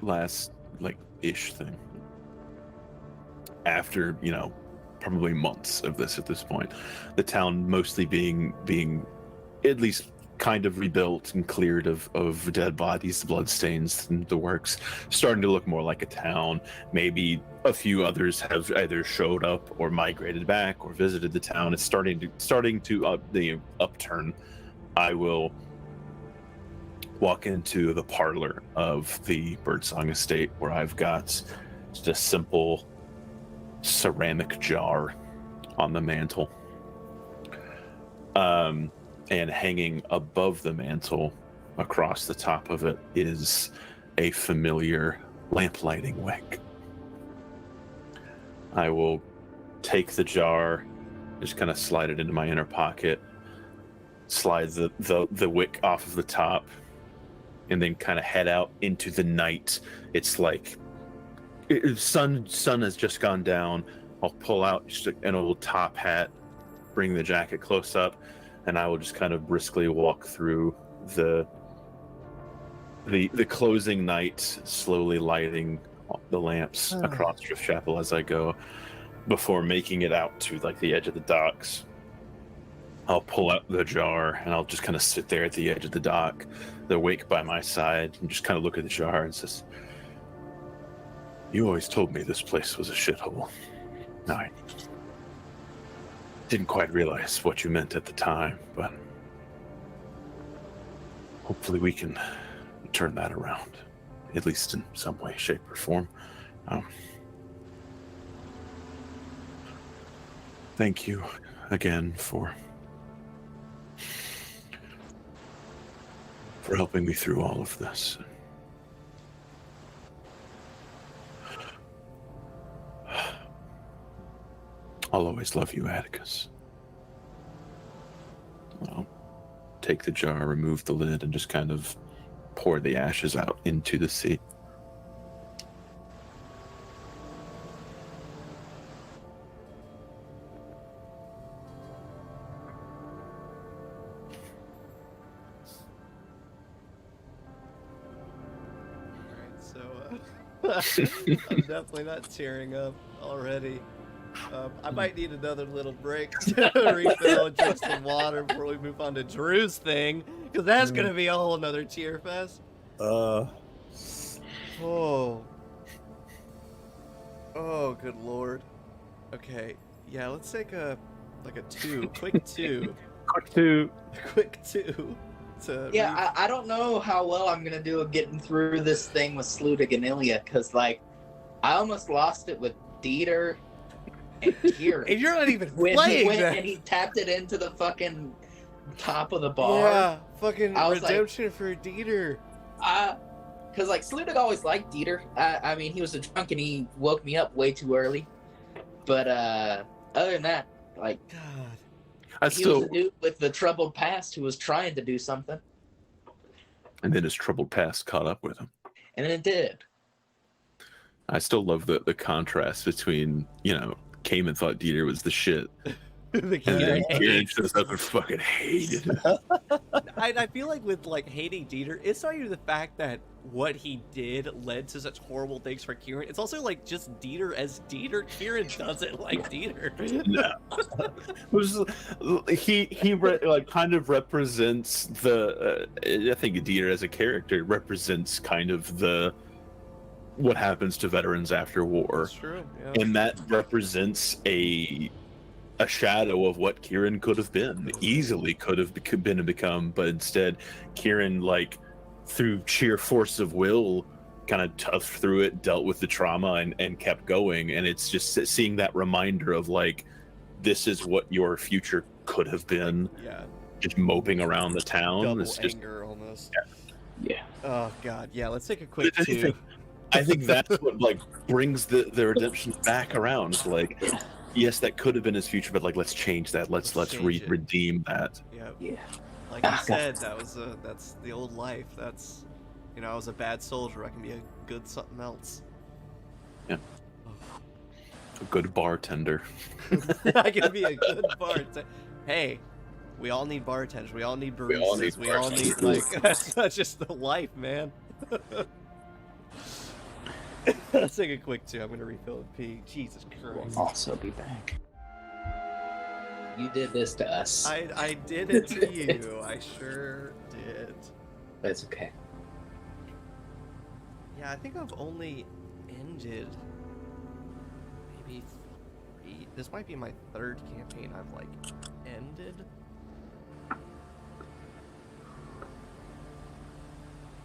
Last ish thing. After, probably months of this at this point, the town mostly being at least kind of rebuilt and cleared of dead bodies, bloodstains, and the works, starting to look more like a town. Maybe a few others have either showed up or migrated back or visited the town. It's starting to upturn. I will walk into the parlor of the Birdsong Estate, where I've got just a simple ceramic jar on the mantle. And hanging above the mantle, across the top of it, is a familiar lamp lighting wick. I will take the jar, just kind of slide it into my inner pocket, slide the wick off of the top, and then kind of head out into the night. It's like sun has just gone down. I'll pull out just an old top hat, bring the jacket close up, and I will just kind of briskly walk through the closing night, slowly lighting the lamps across Driftchapel as I go, before making it out to the edge of the docks. I'll pull out the jar and I'll just kind of sit there at the edge of the dock, the wake by my side, and just kind of look at the jar and says, "You always told me this place was a shithole. I didn't quite realize what you meant at the time, but hopefully we can turn that around, at least in some way, shape, or form. Thank you again for helping me through all of this. I'll always love you, Atticus. I'll take the jar, remove the lid, and just kind of pour the ashes out into the sea. I'm definitely not tearing up already. I might need another little break to refill and drink some water before we move on to Drew's thing, because that's gonna be a whole nother tear fest. Oh. Oh, good lord. Okay, yeah, let's take a quick two. Quick two. Quick two. Yeah, I don't know how well I'm gonna do getting through this thing with Sludig and Ilya, because like I almost lost it with Dieter and Kieran. And you're not even when playing he went that. and he tapped it into the fucking top of the bar. Yeah, fucking I was redemption for Dieter. Because like Sludig always liked Dieter. I mean, he was a drunk and he woke me up way too early. But other than that, like God. he was a dude with the troubled past who was trying to do something. And then his troubled past caught up with him. And it did. I still love the contrast between, Kamin thought Dieter was the shit. The And then Dieter Kieran hates. shows up and fucking hated him. I feel like with like hating Dieter, it's not even the fact that what he did led to such horrible things for Kieran. It's also like just Dieter as Dieter. Kieran doesn't like Dieter. No. Kind of represents the. I think Dieter as a character represents kind of what happens to veterans after war. That's true. Yeah. And that represents a shadow of what Kieran could have been, easily could have been and become, but instead Kieran, like, through sheer force of will, kind of toughed through it, dealt with the trauma, and kept going. And it's just seeing that reminder of, like, this is what your future could have been. Yeah. Just moping around the town. Double It's just anger almost. Yeah. Oh god. Yeah. Let's take a quick two. I think that's what like brings the redemption back around. It's like, yes, that could have been his future, but like, let's change that. Let's change it. redeem that. Yeah. Like you said, that's the old life. That's, I was a bad soldier. I can be a good something else. Yeah. A good bartender. I can be a good bartender. Hey, we all need bartenders. We all need baristas. We all need that's just the life, man. Let's take a quick two. I'm gonna refill the pee. Jesus Christ. I'll also be back. You did this to us. I did it to you. I sure did. That's okay. Yeah, I think I've only ended maybe 3. This might be my 3rd campaign I've like ended.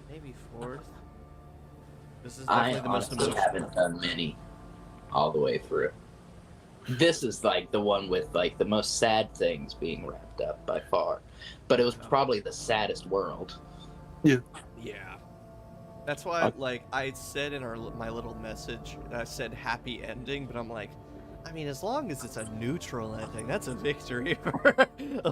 Maybe 4th. This is definitely the most honestly emotional. haven't done many all the way through. This is like the one with like the most sad things being wrapped up by far, but it was probably the saddest world. Yeah. That's why, like, I said in my little message, I said happy ending, but I'm like, I mean, as long as it's a neutral ending, that's a victory for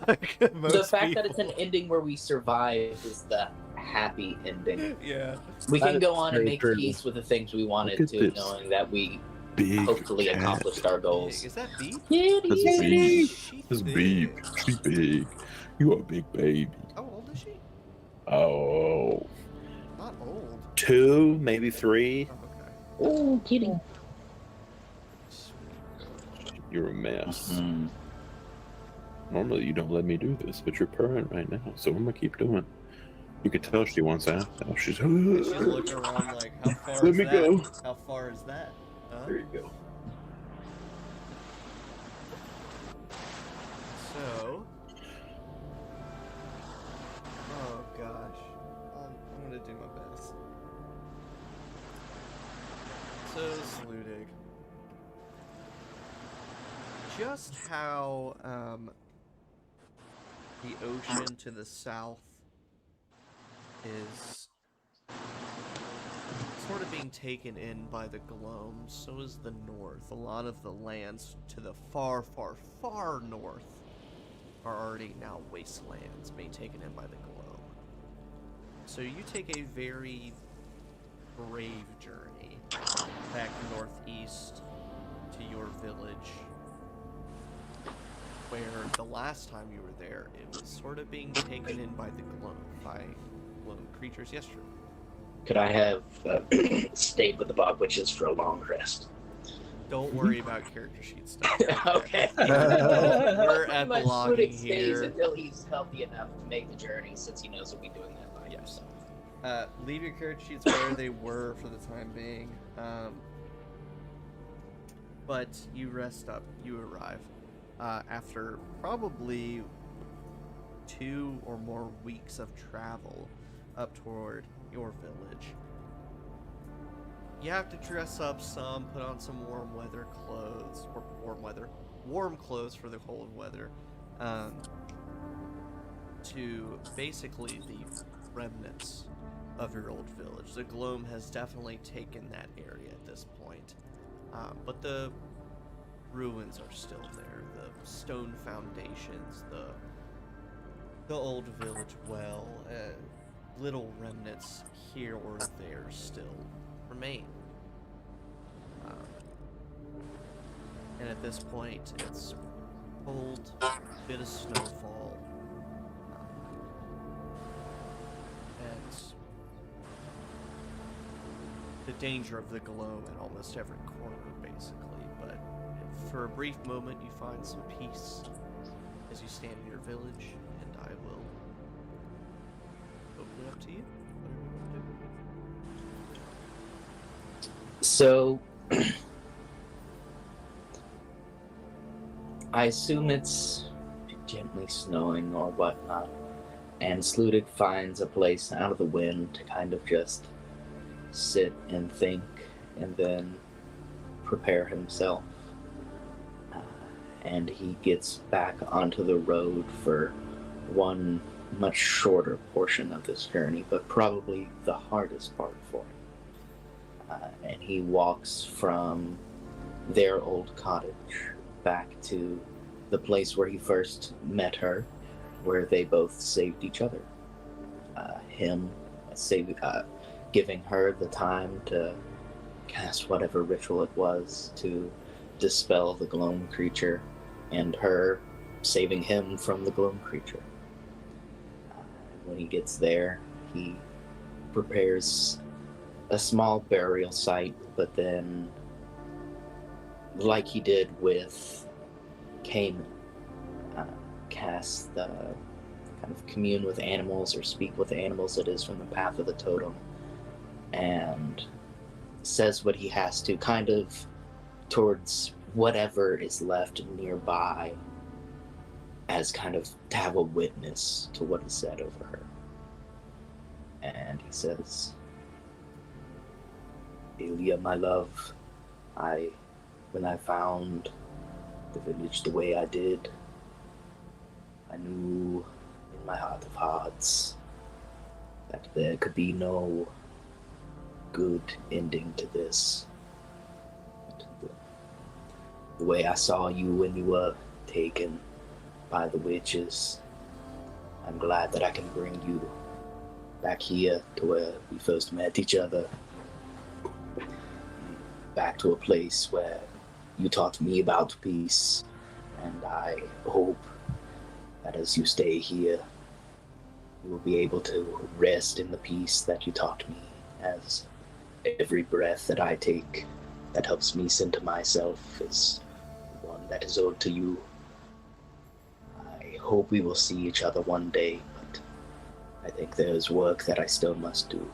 like most The fact people. that it's an ending where we survive is the happy ending. Yeah. We That can is go on and very make true. peace with the things we wanted Look at to, this. knowing that we Big hopefully cat. accomplished our goals. Is that beef? That's big. She's That's big. She's big. You are a big baby. How old is she? Oh, Not old. 2, maybe 3. Oh, okay. Oh, kidding. You're a mess. Mm. Normally you don't let me do this, but you're purring right now, so I'm gonna keep doing it. You can tell she wants out. Now she's. She's looking around like, how far Let is me that? go. How far is that? Huh? There you go. So. Oh gosh. I'm gonna do my best. So, Sludig. Just how, the ocean to the south is sort of being taken in by the Gloam. So is the north. A lot of the lands to the far, far, far north are already now wastelands being taken in by the Gloam. So you take a very brave journey back northeast to your village, where the last time you were there, it was sort of being taken in by the Gloam, by Gloam creatures yesterday. Could I have stayed with the Bog Witches for a long rest? Don't worry about character sheet stuff. Okay. We're Pretty much epiloguing Sludig stays here. until he's healthy enough to make the journey, since he knows he'll be doing that by Yes. himself. Leave your character sheets where they were for the time being. But you rest up. You arrive after probably 2 or more weeks of travel up toward your village. You have to dress up some, put on some warm weather clothes, or warm clothes for the cold weather, to basically the remnants of your old village. The Gloam has definitely taken that area at this point, but the ruins are still there. The stone foundations, the old village well, little remnants here or there still remain. And at this point, it's cold, bit of snowfall, and the danger of the Gloam in almost every corner, basically. But for a brief moment, you find some peace as you stand in your village, and I will open it up to you. Whatever you want to do. So, I assume it's gently snowing or whatnot, and Sludig finds a place out of the wind to kind of just sit and think and then prepare himself. And he gets back onto the road for one much shorter portion of this journey, but probably the hardest part for him. And he walks from their old cottage back to the place where he first met her, where they both saved each other. Giving her the time to cast whatever ritual it was to dispel the Gloam creature, and her saving him from the Gloam creature. When he gets there, he prepares a small burial site, but then, like he did with Kamin, cast the kind of commune with animals or speak with animals that is from the path of the totem, and says what he has to, kind of towards whatever is left nearby, as kind of to have a witness to what is said over her. And he says, "Elia, my love, when I found the village the way I did, I knew in my heart of hearts that there could be no good ending to this. The way I saw you when you were taken by the witches, I'm glad that I can bring you back here to where we first met each other. Back to a place where you taught me about peace, and I hope that as you stay here, you will be able to rest in the peace that you taught me, as every breath that I take that helps me center myself is one that is owed to you. I hope we will see each other one day, but I think there's work that I still must do.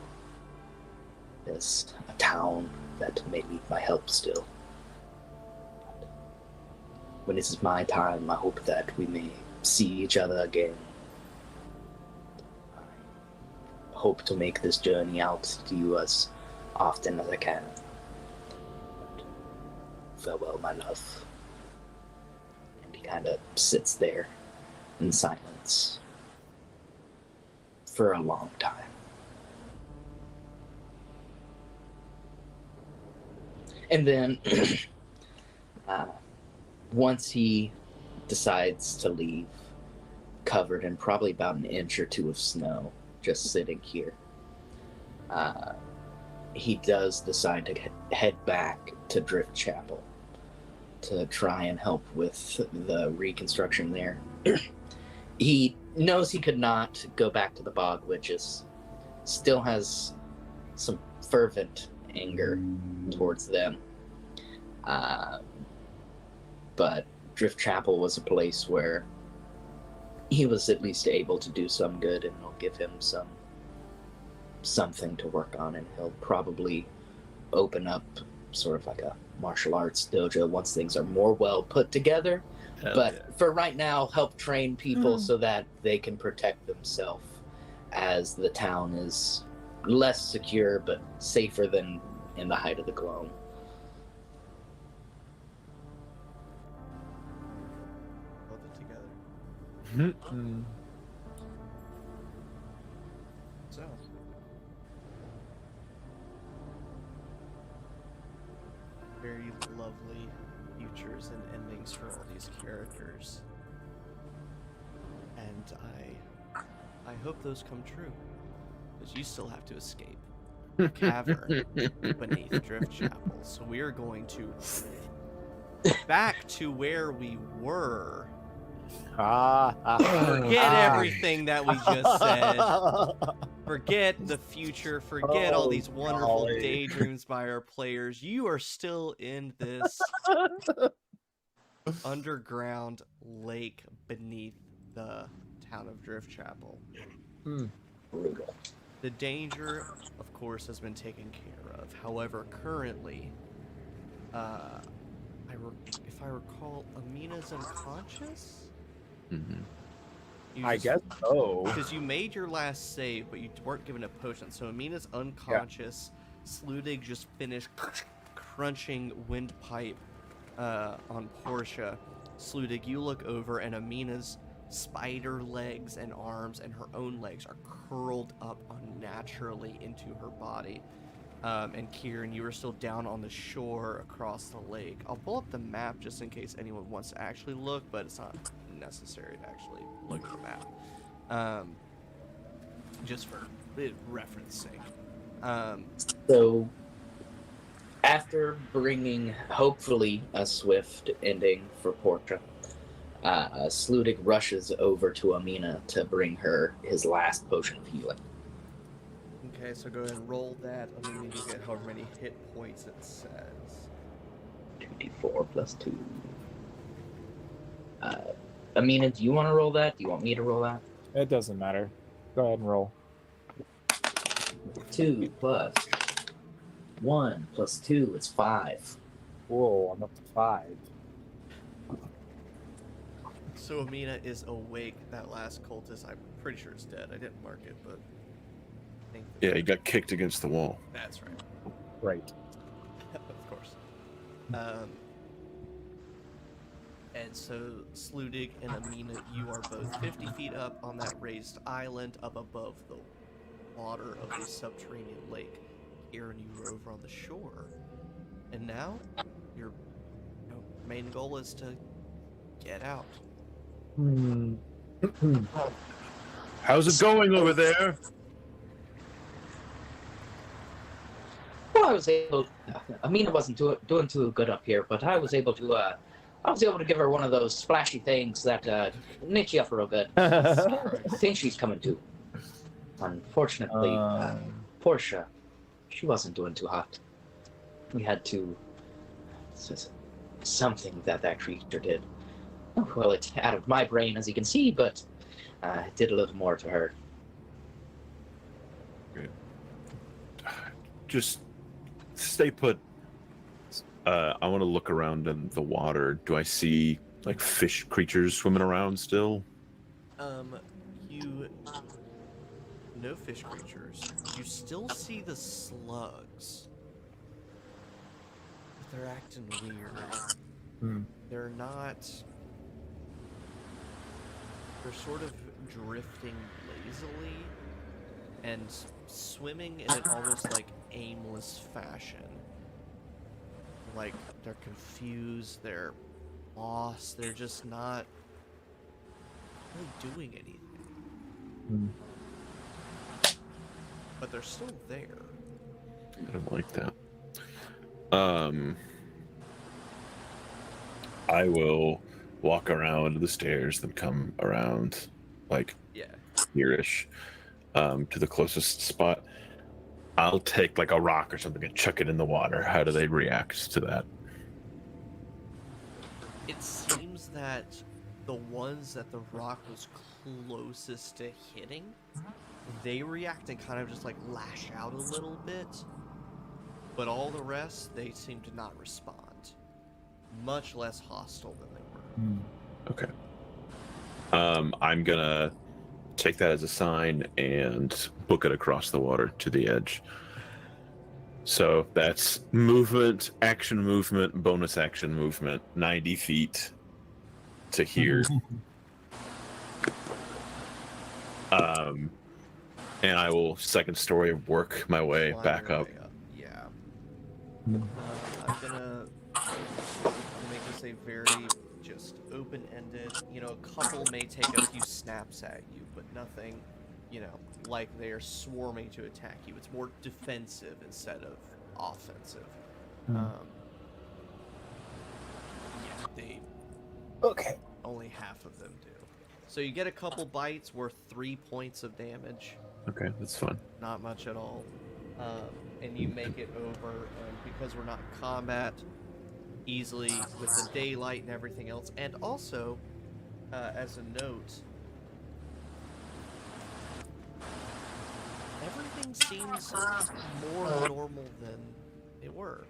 There's a town that may need my help still. But when it is my time, I hope that we may see each other again. I hope to make this journey out to you as often as I can. But farewell, my love." And he kind of sits there in silence for a long time. And then once he decides to leave, covered in probably about an inch or two of snow, just sitting here, he does decide to head back to Driftchapel to try and help with the reconstruction there. He knows he could not go back to the Bog Witches, still has some fervent anger towards them. But Driftchapel was a place where he was at least able to do some good, and it'll give him something to work on, and he'll probably open up sort of like a martial arts dojo once things are more well put together. But for right now, help train people so that they can protect themselves, as the town is less secure but safer than in the height of the Gloam. Hold it together. So, very lovely futures and endings for all these characters, and I hope those come true, because you still have to escape the cavern beneath Driftchapel. So we are going to back to where we were. Forget everything that we just said. Forget the future. Forget all these wonderful daydreams by our players. You are still in this underground lake beneath the town of Driftchapel. Brutal. The danger, of course, has been taken care of. However, currently, if I recall, Aminah's unconscious? Mm-hmm. I guess so. Because you made your last save, but you weren't given a potion. So Aminah's unconscious. Yeah. Sludig just finished crunching windpipe on Portia. Sludig, you look over, and Aminah's spider legs and arms and her own legs are curled up unnaturally into her body. And Kieran, you are still down on the shore across the lake. I'll pull up the map just in case anyone wants to actually look, but it's not necessary to actually look at the map. Just for reference sake. So, after bringing, hopefully, a swift ending for Portia, Sludig rushes over to Aminah to bring her his last potion of healing. Okay, so go ahead and roll that. I'm going to get however many hit points it says. 2d4 plus 2. Aminah, do you want to roll that? Do you want me to roll that? It doesn't matter. Go ahead and roll. 2 plus 1 plus 2 is 5. Whoa, I'm up to 5. So Aminah is awake. That last cultist, I'm pretty sure it's dead. I didn't mark it, but I think Yeah, he got kicked against the wall. that's right. Right. Of course. And so Sludig and Aminah, you are both 50 feet up on that raised island up above the water of the subterranean lake. Kieran, you were over on the shore. And now, your main goal is to get out. How's it going over there? Well, I was able. Aminah wasn't doing too good up here, but I was able to. I was able to give her one of those splashy things that knit you up real good. I think she's coming to. Unfortunately, Portia, she wasn't doing too hot. We had to. Something that creature did. Well, it's out of my brain, as you can see, but it did a little more to her. Good. Just stay put. I want to look around in the water. Do I see like fish creatures swimming around still? No fish creatures. You still see the slugs. But they're acting weird. They're not. They're sort of drifting lazily and swimming in an almost like aimless fashion. like they're confused, they're lost, they're just not really doing anything. Hmm. But they're still there. I don't like that. I will walk around the stairs, then come around, like Yeah. here-ish, to the closest spot. I'll take like a rock or something and chuck it in the water. How do they react to that? It seems that the ones that the rock was closest to hitting, they react and kind of just like lash out a little bit. But all the rest, they seem to not respond. Much less hostile than they were. Okay. I'm gonna take that as a sign and book it across the water to the edge. So that's movement, action movement, bonus action movement, 90 feet to here. And I will second story work my way Climb back your up. way Yeah. Hmm. I'm gonna make this a very just open-ended. You know, a couple may take a few snaps at you, but nothing, you know, like they are swarming to attack you. It's more defensive instead of offensive. Hmm. Yeah, they Okay. only half of them do. So you get a couple bites worth 3 points of damage. Okay, that's fine. Not much at all. And you make it over, and because we're not in combat, easily with the daylight and everything else. And also, as a note, everything seems more normal than they were.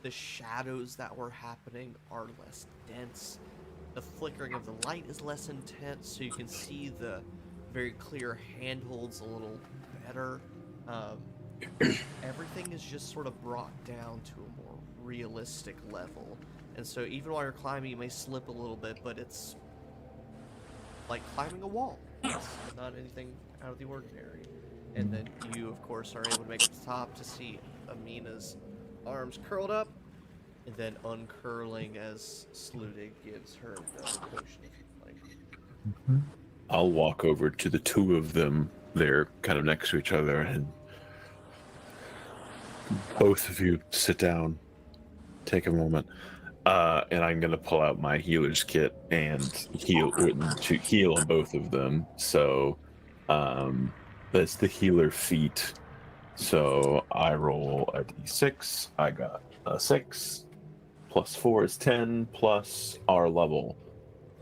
The shadows that were happening are less dense. The flickering of the light is less intense, so you can see the very clear handholds a little better. Everything is just sort of brought down to a more realistic level. And so even while you're climbing, you may slip a little bit, but it's like climbing a wall. It's not anything out of the ordinary. And then you, of course, are able to make it to the top to see Aminah's arms curled up, and then uncurling as Sludig gives her the potion. Like, I'll walk over to the two of them. They're kind of next to each other, and both of you sit down, take a moment, and I'm gonna pull out my healer's kit and heal on both of them. So that's the healer feat. So I roll a d6. I got a 6. Plus 4 is 10. Plus our level.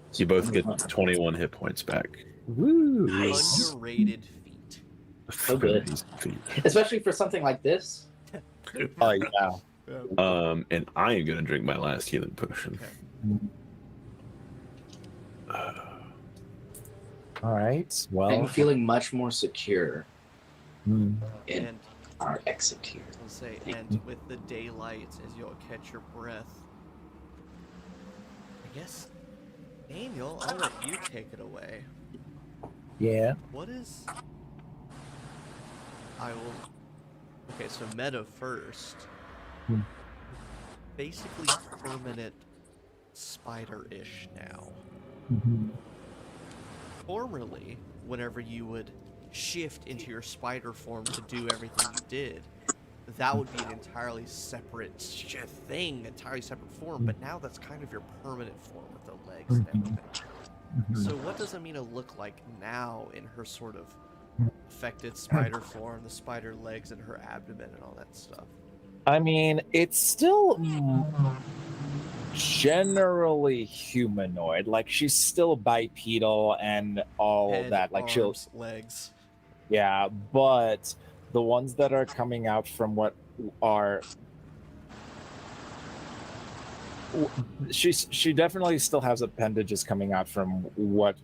So you both get 21 hit points back. Woo! Nice. underrated feat. So good. Feat. Especially for something like this. Oh yeah. And I am gonna drink my last healing potion. All right. Well. I'm feeling much more secure Hmm. in And our exit here. I'll say, and with the daylight, as you'll catch your breath, I guess, Daniel, I'll let you take it away. Yeah. What is... I will... Okay, so meta first. Hmm. Basically permanent spider-ish now. Mhm. Formerly, whenever you would shift into your spider form to do everything you did, that would be an entirely separate thing, entirely separate form, but now that's kind of your permanent form with the legs and everything. Mhm. So what does Aminah look like now in her sort of affected spider form, the spider legs and her abdomen and all that stuff? I mean, it's still generally humanoid. Like she's still bipedal and all Head, that. Like she'll, arms, legs. yeah. But the ones that are coming out from what are, she definitely still has appendages coming out from what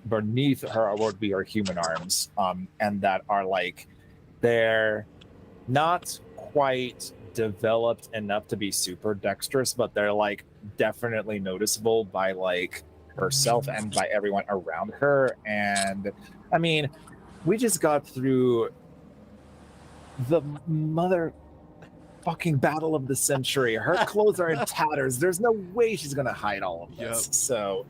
beneath her would be her human arms, and that are like they're not quite developed enough to be super dexterous, but they're like definitely noticeable by like herself and by everyone around her. And I mean, we just got through the mother fucking battle of the century. Her clothes are in tatters. There's no way she's gonna hide all of this. Yep. So,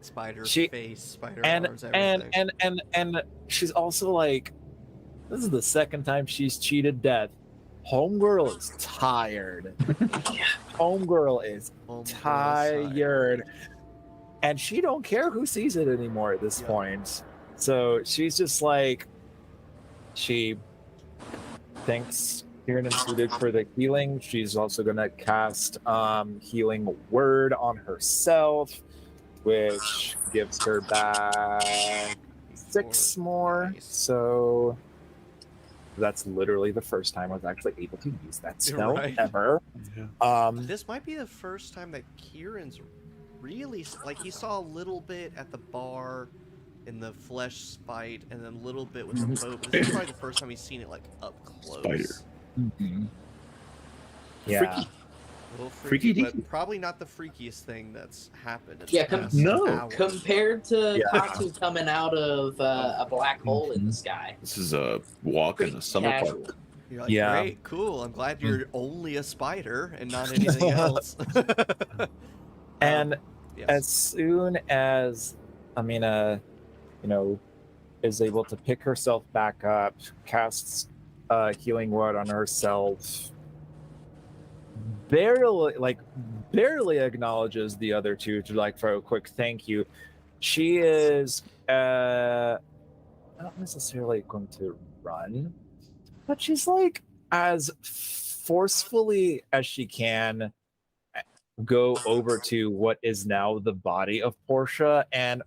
Spider she- face, spider and arms, everything. and she's also like, this is the second time she's cheated death. Homegirl is tired. Homegirl is tired, and she don't care who sees it anymore at this point. So she's just like, she thanks Kieran and Sudik for the healing. She's also gonna cast healing word on herself, which gives her back 6 more. Nice. So that's literally the first time I was actually able to use that spell Right. ever. This might be the first time that Kieran's really he saw a little bit at the bar in the flesh fight, and then a little bit with the boat. But this is probably the first time he's seen it like up close. Spider. Yeah. Freaky. A little Freaky freaky, but deaky. probably not the freakiest thing that's happened. in Yeah, the past no. hour. Compared to Yeah. Qatu coming out of a black hole in the sky. This is a walk in the summer Casual. park. You're like, Yeah. great, cool. I'm glad you're only a spider and not anything else. And yes. as soon as Aminah, is able to pick herself back up, casts healing word on herself, barely acknowledges the other two to for a quick thank you. She is not necessarily going to run, but she's as forcefully as she can go over to what is now the body of Portia, and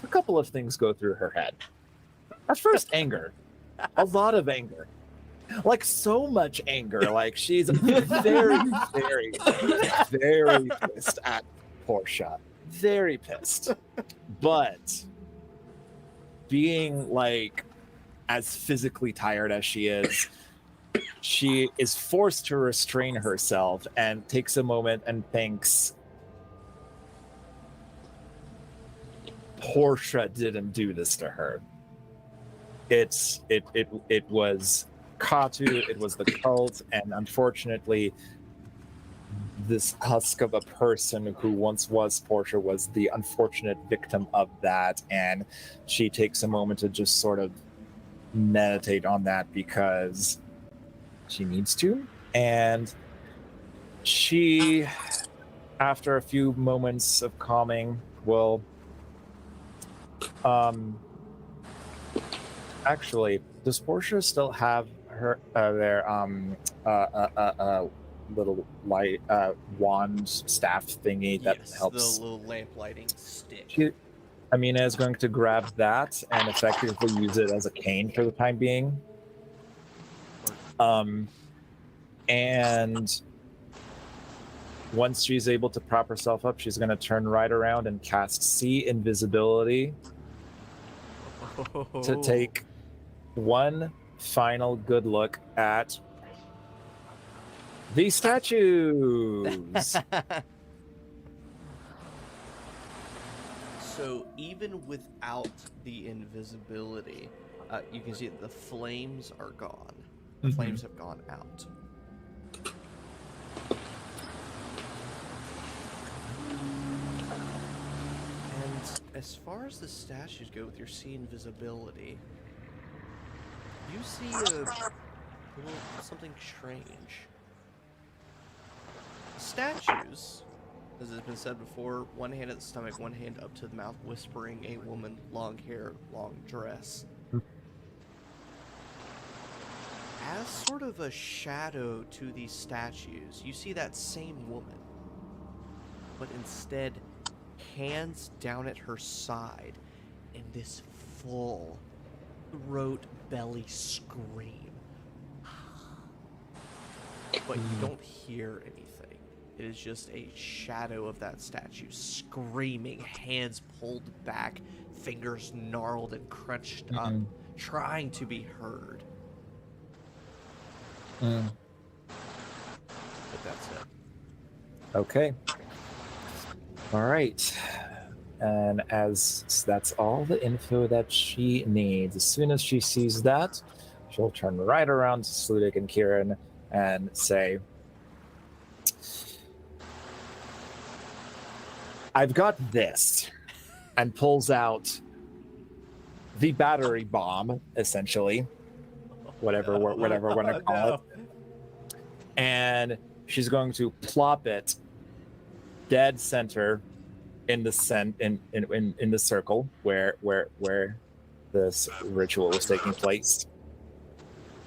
a couple of things go through her head. At first, anger. A lot of anger. So much anger. She's very, very, very pissed at Portia. Very pissed. But being as physically tired as she is forced to restrain herself and takes a moment and thinks, Portia didn't do this to her. It was Qatu, it was the cult, and unfortunately, this husk of a person who once was Portia was the unfortunate victim of that, and she takes a moment to just sort of meditate on that because she needs to, and she, after a few moments of calming, will actually, does Portia still have her their little light wand staff thingy that Yes, helps? the little lamp lighting stick. Aminah is going to grab that and effectively use it as a cane for the time being. And once she's able to prop herself up, she's going to turn right around and cast See Invisibility to take one final good look at the statues. So even without the invisibility, you can see that the flames are gone. The flames have gone out. And as far as the statues go with your See Invisibility, you see something strange. Statues, as has been said before, one hand at the stomach, one hand up to the mouth, whispering a woman, long hair, long dress. As sort of a shadow to these statues, you see that same woman, but instead hands down at her side in this full throat belly scream. But you don't hear anything. It is just a shadow of that statue screaming, hands pulled back, fingers gnarled and crunched up, trying to be heard. But that's it. Okay. All right. And as that's all the info that she needs, as soon as she sees that, She'll turn right around to Sludig and Kieran and say, I've got this, and pulls out the battery bomb, essentially, whatever we're going to call it. And she's going to plop it dead center in the in the circle where this ritual was taking place,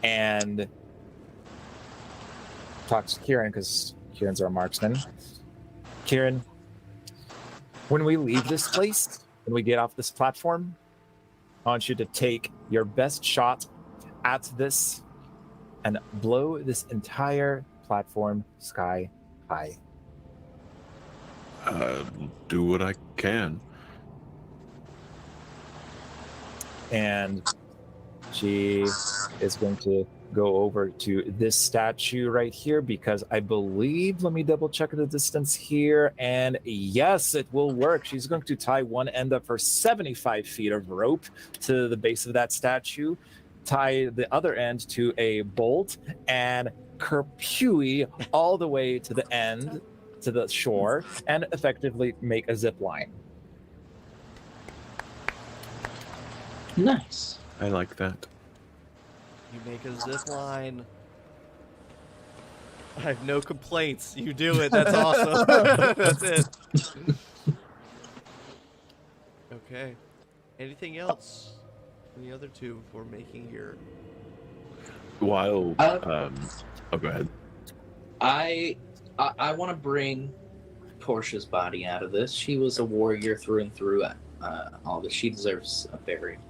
and talks to Kieran because Kieran's our marksman. Kieran, when we leave this place, when we get off this platform, I want you to take your best shot at this and blow this entire platform sky high. Do what I can. And she is going to go over to this statue right here because I believe, let me double check the distance here, and yes, it will work. She's going to tie one end of her 75 feet of rope to the base of that statue, tie the other end to a bolt, and kerpooey all the way to the end, to the shore, and effectively make a zip line. Nice. I like that. You make a zip line. I have no complaints. You do it. That's awesome. That's it. Okay. Anything else? Any other two before making your... While oh, go ahead. I want to bring Portia's body out of this. She was a warrior through and through. All this. She deserves a burial.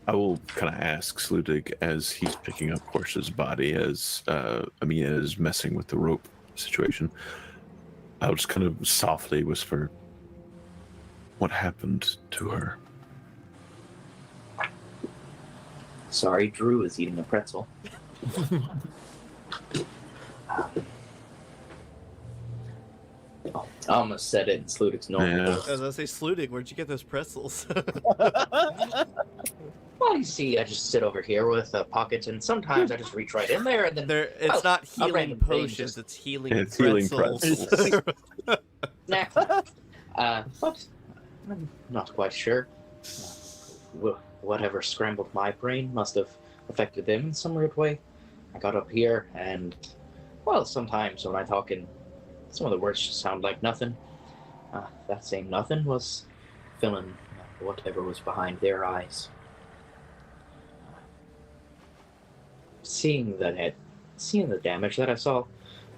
I will kind of ask Sludig as he's picking up Portia's body, as Aminah is messing with the rope situation. I'll just kind of softly whisper, what happened to her? Sorry, Drew is eating a pretzel. I almost said it in Sludig's normal Yeah. voice. I was going to say, Sludig, where'd you get those pretzels? Well, you see, I just sit over here with a pocket, and sometimes I just reach right in there, and then It's not a healing random thing potions, just- it's healing It's healing pretzels. snack. But I'm not quite sure. Whatever scrambled my brain must have affected them in some weird way. I got up here, and, well, sometimes when I talk in, some of the words just sound like nothing. That same nothing was filling whatever was behind their eyes. Seeing the damage that I saw,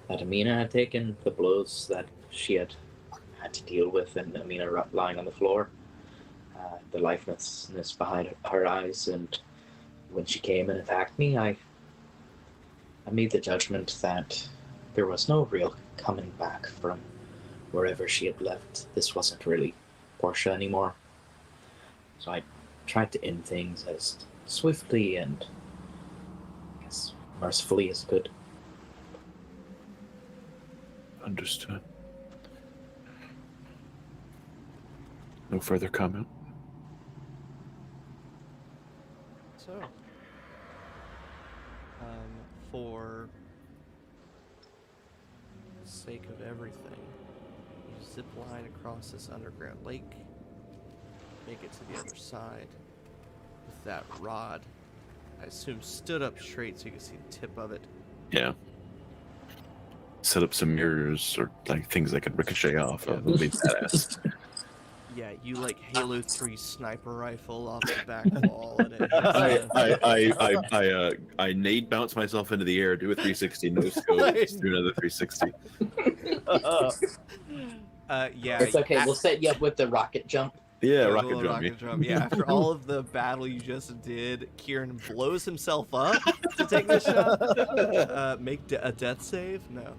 that Aminah had taken, the blows that she had to deal with, and Aminah lying on the floor, the lifelessness behind her eyes, and when she came and attacked me, I made the judgment that there was no real coming back from wherever she had left. This wasn't really Portia anymore. So I tried to end things as swiftly and as mercifully as I could. Understood. No further comment? So, for the sake of everything, you zip line across this underground lake, make it to the other side with that rod. I assume stood up straight so you can see the tip of it. Yeah. Set up some mirrors or like things that could ricochet off of. It'll be badass. Yeah, you like Halo 3 sniper rifle off the back wall, and it I nade bounce myself into the air, do a 360, no scope, do another 360. yeah. It's okay, we'll set you up with the rocket jump. Yeah, a rocket little drum. rocket drum. Yeah, after all of the battle you just did, Kieran blows himself up to take this shot. Make a death save? No.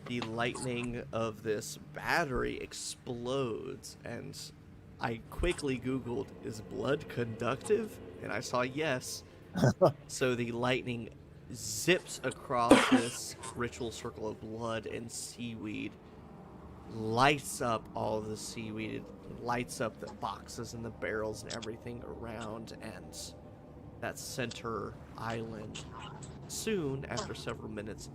The lightning of this battery explodes, and I quickly Googled, is blood conductive? And I saw yes. So the lightning zips across this ritual circle of blood and seaweed lights up all the seaweed. It lights up the boxes and the barrels and everything around, and that center island. Soon, after several minutes,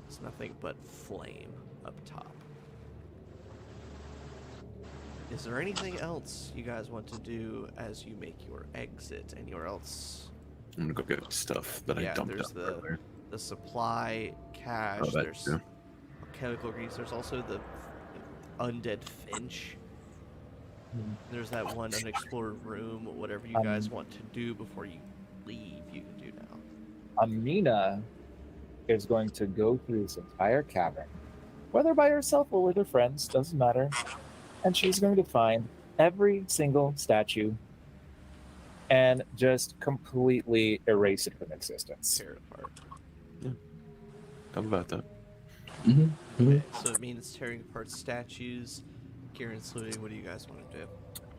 it's nothing but flame up top. Is there anything else you guys want to do as you make your exit? Anywhere else? I'm gonna go get stuff that I dumped there's out earlier. the supply cache. Oh, that There's too. chemical grease. There's also the undead finch. There's that one unexplored room. Whatever you guys want to do before you leave, you can do now. Aminah is going to go through this entire cavern, whether by herself or with her friends, doesn't matter. And she's going to find every single statue and just completely erase it from existence. Tear it apart. How about that? Okay, so it means tearing apart statues. Kieran, Sluting, what do you guys want to do?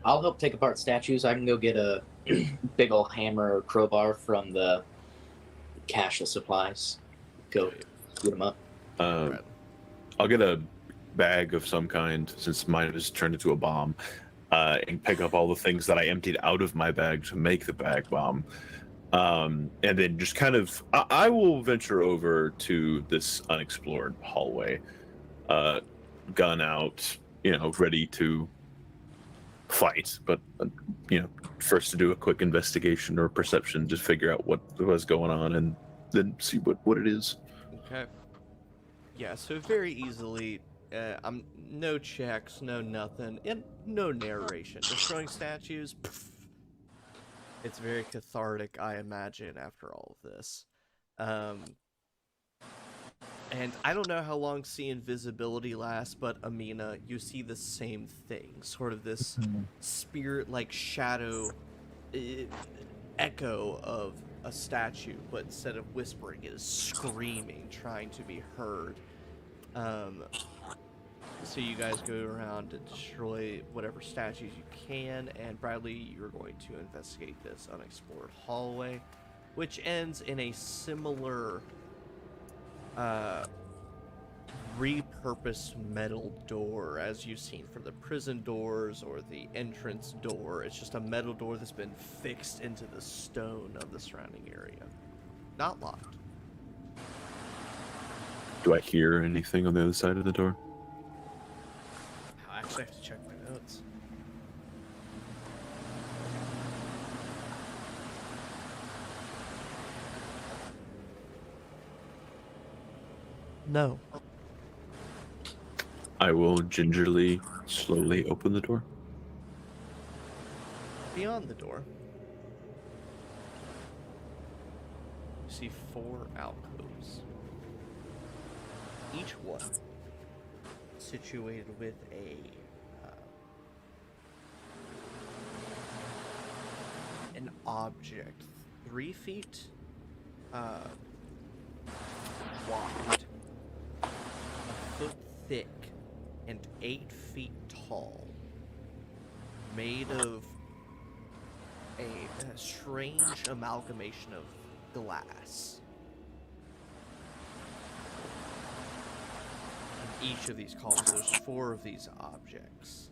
I'll help take apart statues. I can go get a big old hammer or crowbar from the cache of supplies. Go boot them up. Right. I'll get a bag of some kind, since mine has turned into a bomb, and pick up all the things that I emptied out of my bag to make the bag bomb. And then just kind of, I will venture over to this unexplored hallway, gun out, ready to fight. But, first to do a quick investigation or perception, just figure out what was going on and then see what it is. Okay. Yeah, so very easily, no checks, no nothing, and no narration. Destroying statues, pff, it's very cathartic, I imagine, after all of this. And I don't know how long see invisibility lasts, but Aminah, you see the same thing. Sort of this spirit-like shadow echo of a statue, but instead of whispering, it is screaming, trying to be heard. So you guys go around and destroy whatever statues you can, and Bradley, you're going to investigate this unexplored hallway, which ends in a similar repurposed metal door as you've seen from the prison doors or the entrance door. It's just a metal door that's been fixed into the stone of the surrounding area. Not locked. Do I hear anything on the other side of the door? I actually have to check my notes. No. I will gingerly, slowly open the door. Beyond the door, you see 4 alcoves. Each one situated with an object 3 feet wide, a foot thick, and 8 feet tall, made of a strange amalgamation of glass. In each of these columns, there's 4 of these objects.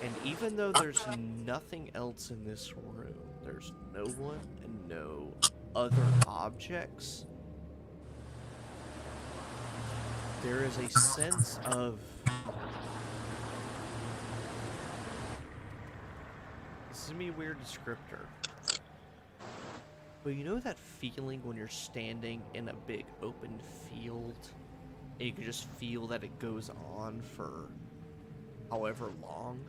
And even though there's nothing else in this room, there's no one and no other objects, there is a sense of... This is gonna be a weird descriptor. But you know that feeling when you're standing in a big open field, and you can just feel that it goes on for however long?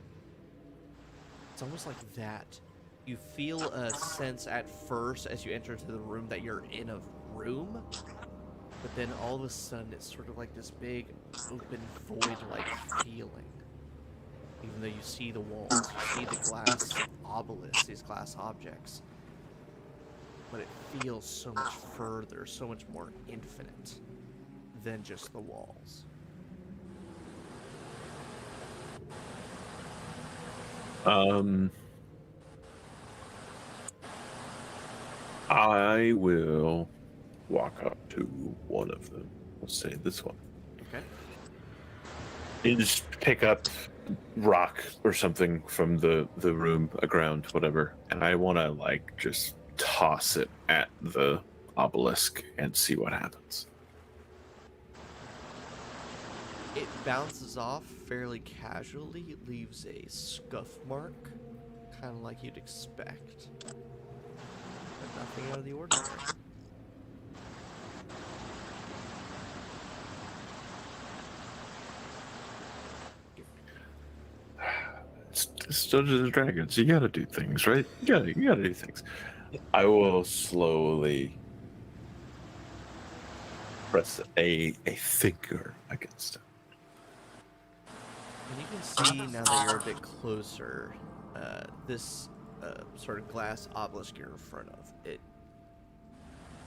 It's almost like that. You feel a sense at first as you enter into the room that you're in a room, but then all of a sudden it's sort of like this big open void-like feeling. Even though you see the walls, you see the glass obelisks, these glass objects, but it feels so much further, so much more infinite than just the walls. I will walk up to one of them. Let's say this one. Okay. You just pick up rock or something from the room, a ground, whatever, and I want to like just toss it at the obelisk and see what happens. It bounces off fairly casually. It leaves a scuff mark, kind of like you'd expect, but nothing out of the ordinary. It's Dungeons and Dragons. You gotta do things, right? You gotta do things. I will slowly press a finger against it. And you can see now that you're a bit closer, this sort of glass obelisk you're in front of.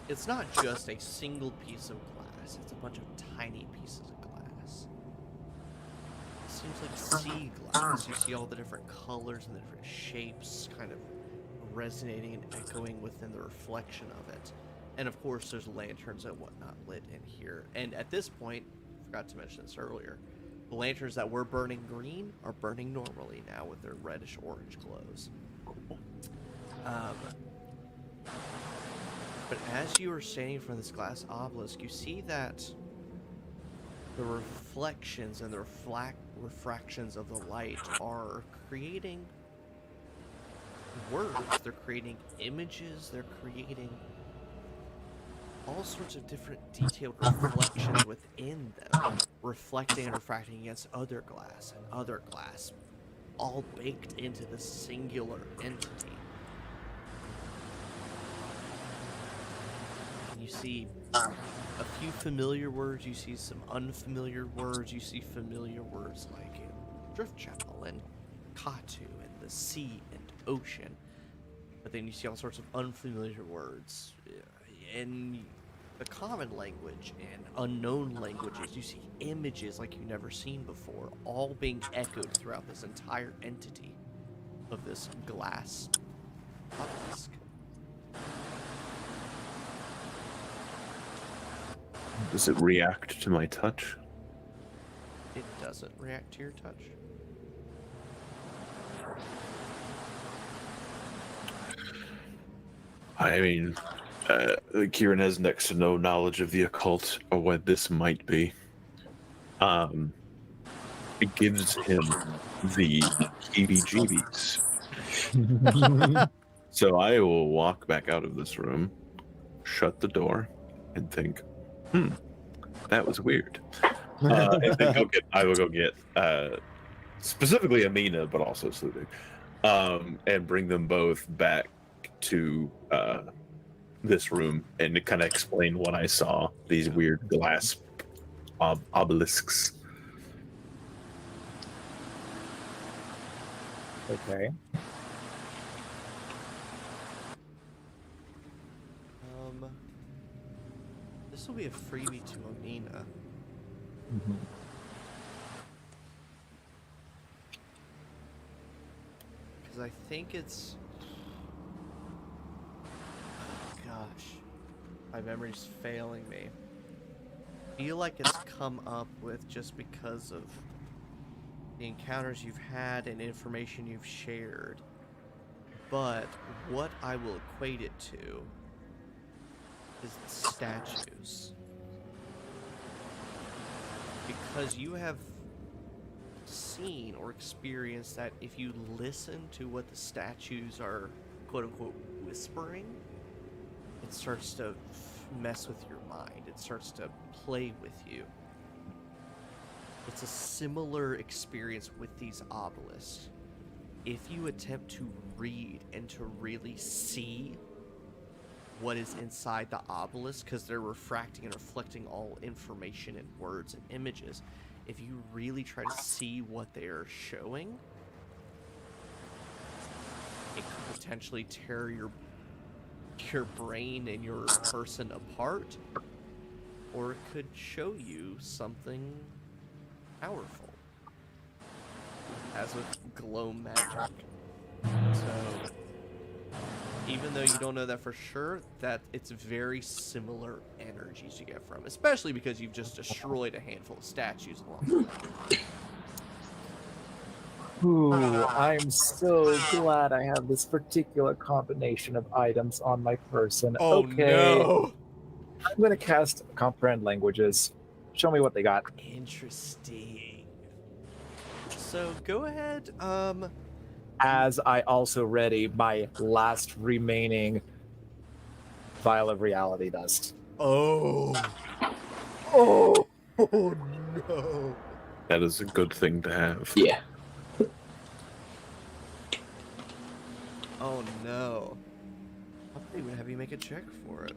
It's not just a single piece of glass. It's a bunch of tiny pieces of glass. It seems like sea glass. You see all the different colors and the different shapes kind of resonating and echoing within the reflection of it. And of course, there's lanterns and whatnot lit in here. And at this point, forgot to mention this earlier, the lanterns that were burning green are burning normally now with their reddish-orange glows. But as you are standing in front of this glass obelisk, you see that the reflections and the refractions of the light are creating words. They're creating images. They're creating all sorts of different detailed reflections within them, reflecting and refracting against other glass and other glass, all baked into this singular entity. And you see a few familiar words, you see some unfamiliar words, you see familiar words like in Driftchapel and Qatu and the sea and ocean. But then you see all sorts of unfamiliar words in the common language and unknown languages. You see images like you've never seen before, all being echoed throughout this entire entity of this glass obelisk. Does it react to my touch? It doesn't react to your touch. I mean, Kieran has next to no knowledge of the occult or what this might be. It gives him the heebie-jeebies. So I will walk back out of this room, shut the door, and think, that was weird. And then I will go get specifically Aminah, but also Sludig, and bring them both back to this room and kind of explain what I saw, these weird glass obelisks. Okay. This will be a freebie to Aminah. Mm-hmm. Because I think it's... Gosh. My memory's failing me. I feel like it's come up with just because of the encounters you've had and information you've shared. But what I will equate it to is the statues. Because you have seen or experienced that if you listen to what the statues are quote-unquote whispering, it starts to mess with your mind. It starts to play with you. It's a similar experience with these obelisks. If you attempt to read and to really see what is inside the obelisk, because they're refracting and reflecting all information and words and images, if you really try to see what they are showing, it could potentially tear your brain and your person apart, or it could show you something powerful, as with Gloam magic. So Even though you don't know that for sure, that it's very similar energies you get from, especially because you've just destroyed a handful of statues along the way. Ooh, I'm so glad I have this particular combination of items on my person. Oh Okay, no! I'm gonna cast Comprehend Languages. Show me what they got. Interesting. So go ahead, As I also ready my last remaining Vial of Reality Dust. oh. Oh, oh no. That is a good thing to have. Yeah. Oh no. I'll even have you make a check for it.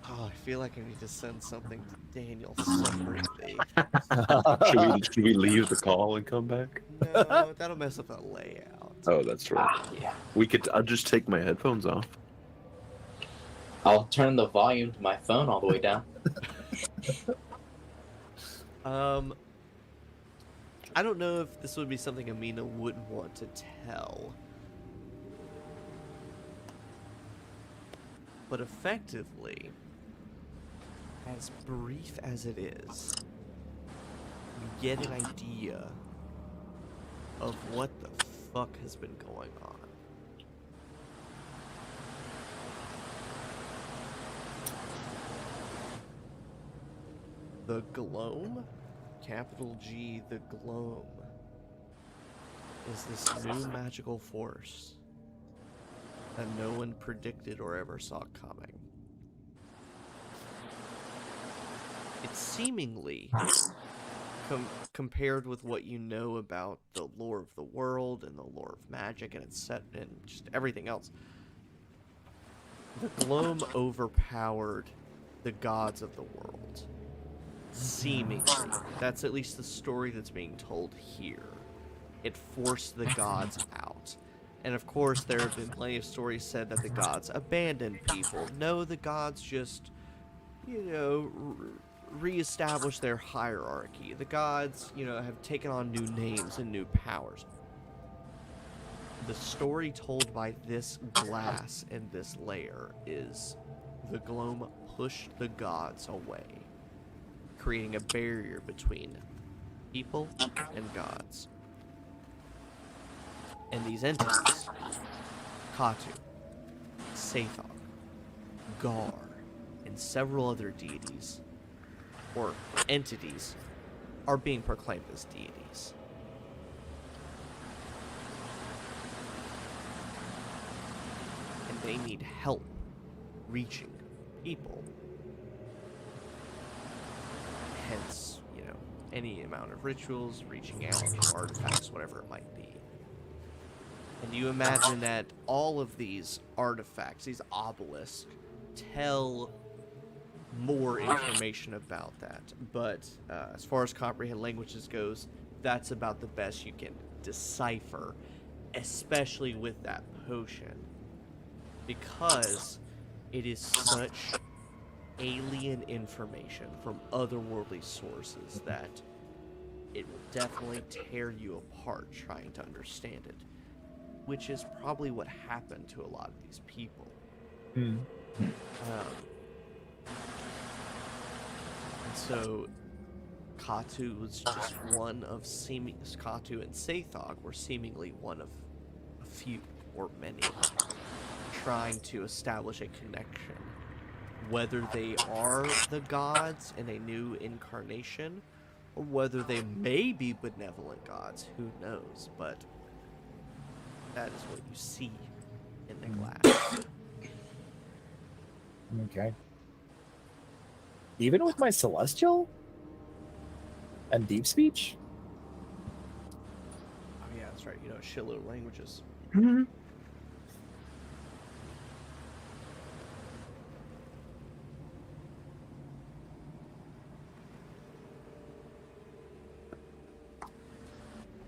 Oh, I feel like I need to send something to Daniel separately. Should we leave the call and come back? No, that'll mess up the layout. Oh, that's right. Yeah. I'll just take my headphones off. I'll turn the volume to my phone all the way down. I don't know if this would be something Aminah would want to tell. But effectively, as brief as it is, you get an idea of what the fuck has been going on. The Gloam, capital G, the Gloam, is this new magical force that no one predicted or ever saw coming. It's seemingly, compared with what you know about the lore of the world and the lore of magic and its set and just everything else, the Gloam overpowered the gods of the world. Seemingly. That's at least the story that's being told here. It forced the gods out. And of course, there have been plenty of stories said that the gods abandoned people. No, the gods just, reestablished their hierarchy. The gods, have taken on new names and new powers. The story told by this glass and this layer is the Gloam pushed the gods away, creating a barrier between people and gods. And these entities, Qatu, Sathog, Gar, and several other deities, or entities, are being proclaimed as deities. And they need help reaching people. Hence, any amount of rituals, reaching out, artifacts, whatever it might be. And you imagine that all of these artifacts, these obelisks, tell more information about that. But as far as comprehend languages goes, that's about the best you can decipher, especially with that potion. Because it is such alien information from otherworldly sources that it will definitely tear you apart trying to understand it. Which is probably what happened to a lot of these people. And so, Qatu was just one of Qatu and Sathog were seemingly one of a few, or many, trying to establish a connection. Whether they are the gods in a new incarnation, or whether they may be benevolent gods, who knows, but that is what you see in the glass. Okay. Even with my celestial and deep speech? Oh yeah, that's right. A shitload of languages. Mm-hmm.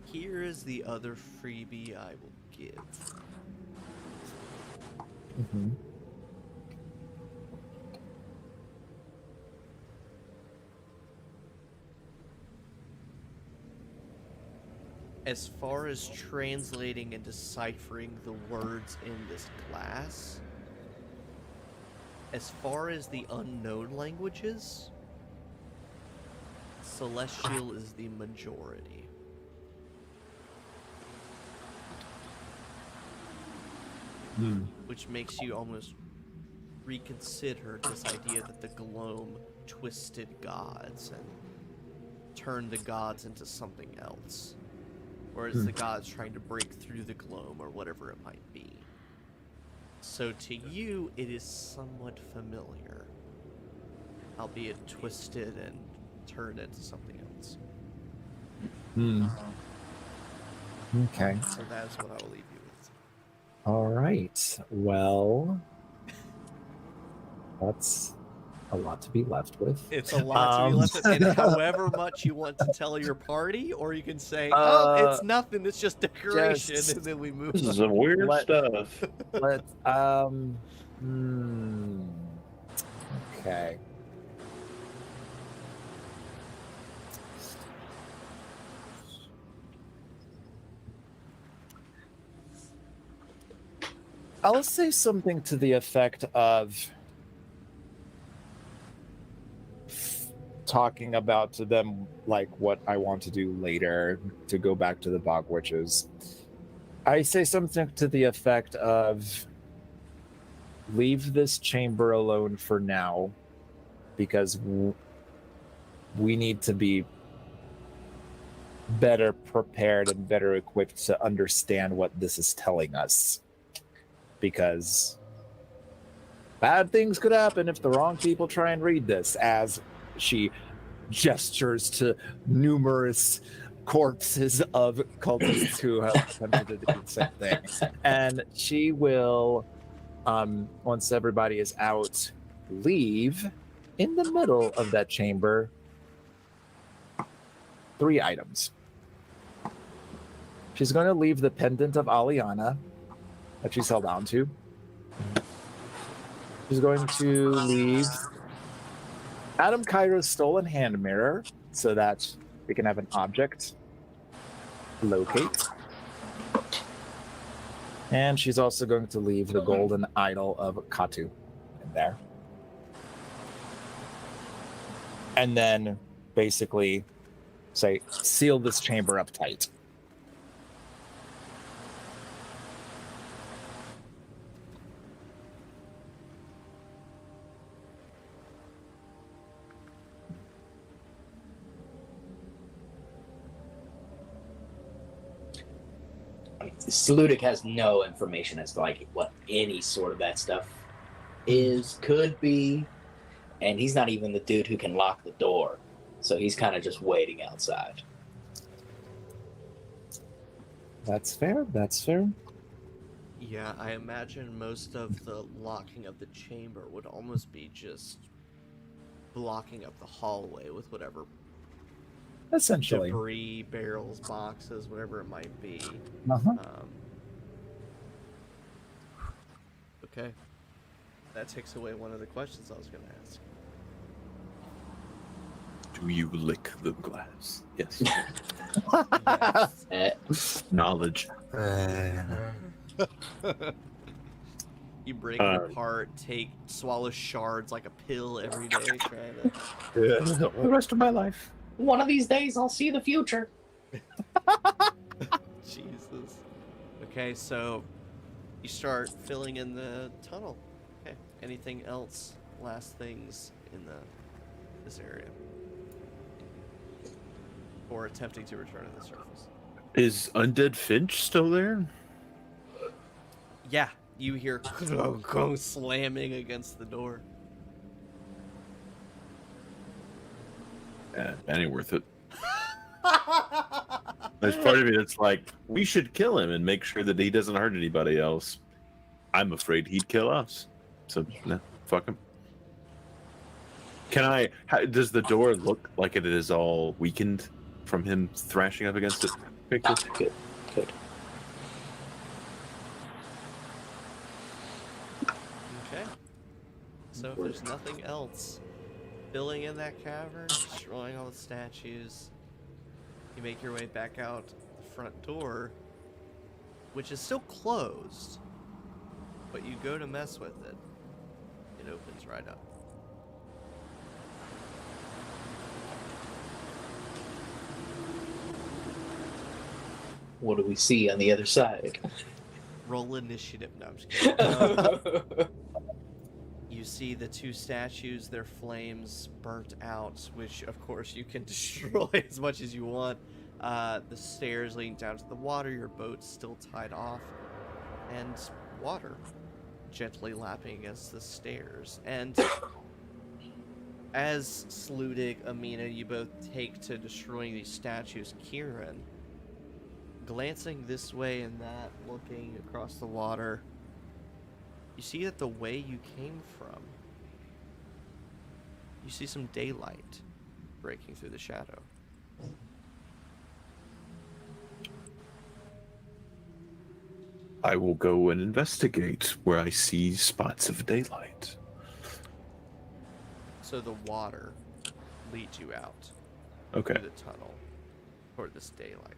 Here is the other freebie I will give. As far as translating and deciphering the words in this class, as far as the unknown languages, Celestial is the majority. Which makes you almost reconsider this idea that the Gloam twisted gods and turned the gods into something else. Whereas the gods trying to break through the Gloam or whatever it might be. So to you, it is somewhat familiar. Albeit twisted and turned into something else. Okay. So that's what I will leave you with. All right. Well, that's a lot to be left with. It's a lot to be left with, and however much you want to tell your party, or you can say, "Oh, it's nothing. It's just decoration," and then we move. This is on. some weird stuff. Okay. I'll say something to the effect of talking about to them like what I want to do later to go back to the bog witches. I say something to the effect of leave this chamber alone for now because we need to be better prepared and better equipped to understand what this is telling us. Because bad things could happen if the wrong people try and read this, as she gestures to numerous corpses of cultists who have attempted to do the same thing. And she will, once everybody is out, leave in the middle of that chamber 3 items. She's going to leave the pendant of Aliana that she's held on to. She's going to leave Adam Cairo's stolen hand mirror so that we can have an object locate. And she's also going to leave the golden idol of Qatu in there. And then basically say, seal this chamber up tight. Sludic has no information as to like what any sort of that stuff is, could be, and he's not even the dude who can lock the door, so he's kind of just waiting outside. That's fair. That's fair. Yeah, I imagine most of the locking of the chamber would almost be just blocking up the hallway with whatever Essentially. debris, barrels, boxes, whatever it might be. Uh-huh. Okay. That takes away one of the questions I was going to ask. Do you lick the glass? Yes. Yes. Knowledge. You break it apart, swallow shards like a pill every day, trying to... The rest of my life. One of these days, I'll see the future. Jesus. Okay, so you start filling in the tunnel. Okay. Anything else? Last things in this area? Or attempting to return to the surface? Is Undead Finch still there? Yeah, you hear slamming against the door. That ain't worth it. There's part of me that's like, we should kill him and make sure that he doesn't hurt anybody else. I'm afraid he'd kill us. So, no, fuck him. Does the door look like it is all weakened from him thrashing up against it? Ah, good. Okay. So if there's nothing else, filling in that cavern, destroying all the statues, you make your way back out the front door, which is still closed, but you go to mess with it. It opens right up. What do we see on the other side? Roll initiative. No, I'm just kidding. You see the two statues, their flames burnt out, which of course you can destroy as much as you want. The stairs leading down to the water, your boat's still tied off, and water gently lapping against the stairs. And as Sludig, Aminah, you both take to destroying these statues, Kieran, glancing this way and that, looking across the water, you see that the way you came from, you see some daylight breaking through the shadow. I will go and investigate where I see spots of daylight. So the water leads you out Okay. through the tunnel toward this daylight.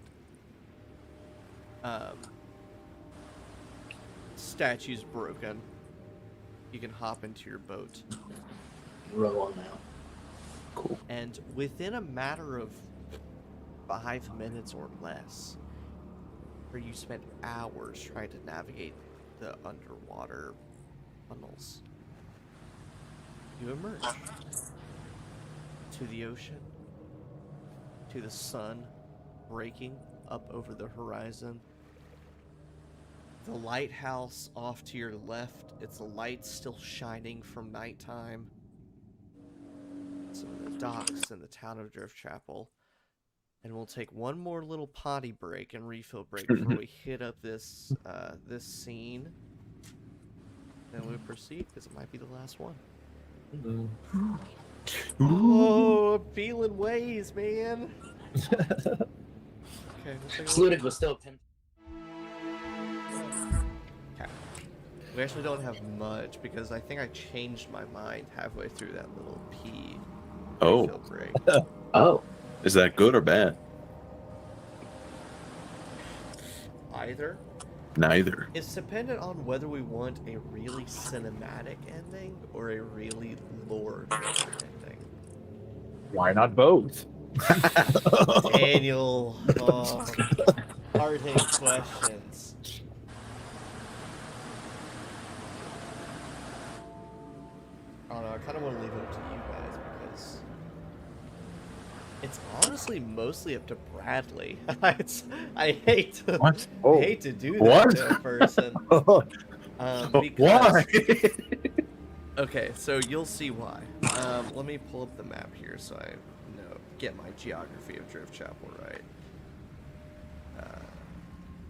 Statue's broken. You can hop into your boat. Row on now. Cool. And within a matter of 5 minutes or less, where you spent hours trying to navigate the underwater tunnels, you emerge to the ocean, to the sun breaking up over the horizon. The lighthouse off to your left, its lights still shining from nighttime. Some of the docks in the town of Driftchapel. And we'll take one more little potty break and refill break before we hit up this this scene. Then we'll proceed, because it might be the last one. Oh, I'm feeling ways, man. Okay, Sludig was still 10. we actually don't have much, because I think I changed my mind halfway through that little pee refill break. Oh. Is that good or bad? Either. Neither. It's dependent on whether we want a really cinematic ending or a really lore-driven ending. Why not both? Daniel, hard-hitting questions. I don't know, I kind of want to leave it up to you guys, because it's honestly mostly up to Bradley. I hate to do that to a person. Because, Why? okay, so you'll see why. Let me pull up the map here so I get my geography of Driftchapel right.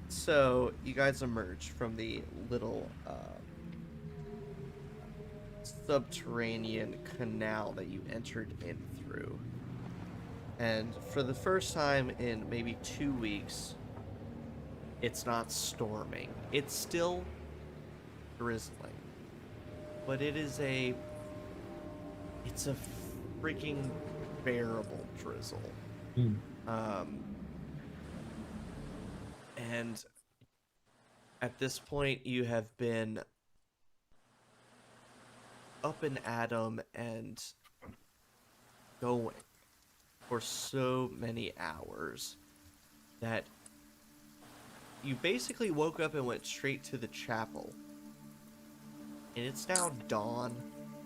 So you guys emerge from the little subterranean canal that you entered in through. And for the first time in maybe 2 weeks, it's not storming. It's still drizzling. But it's a freaking bearable drizzle. And at this point, you have been up and at 'em and going for so many hours that you basically woke up and went straight to the chapel. And it's now dawn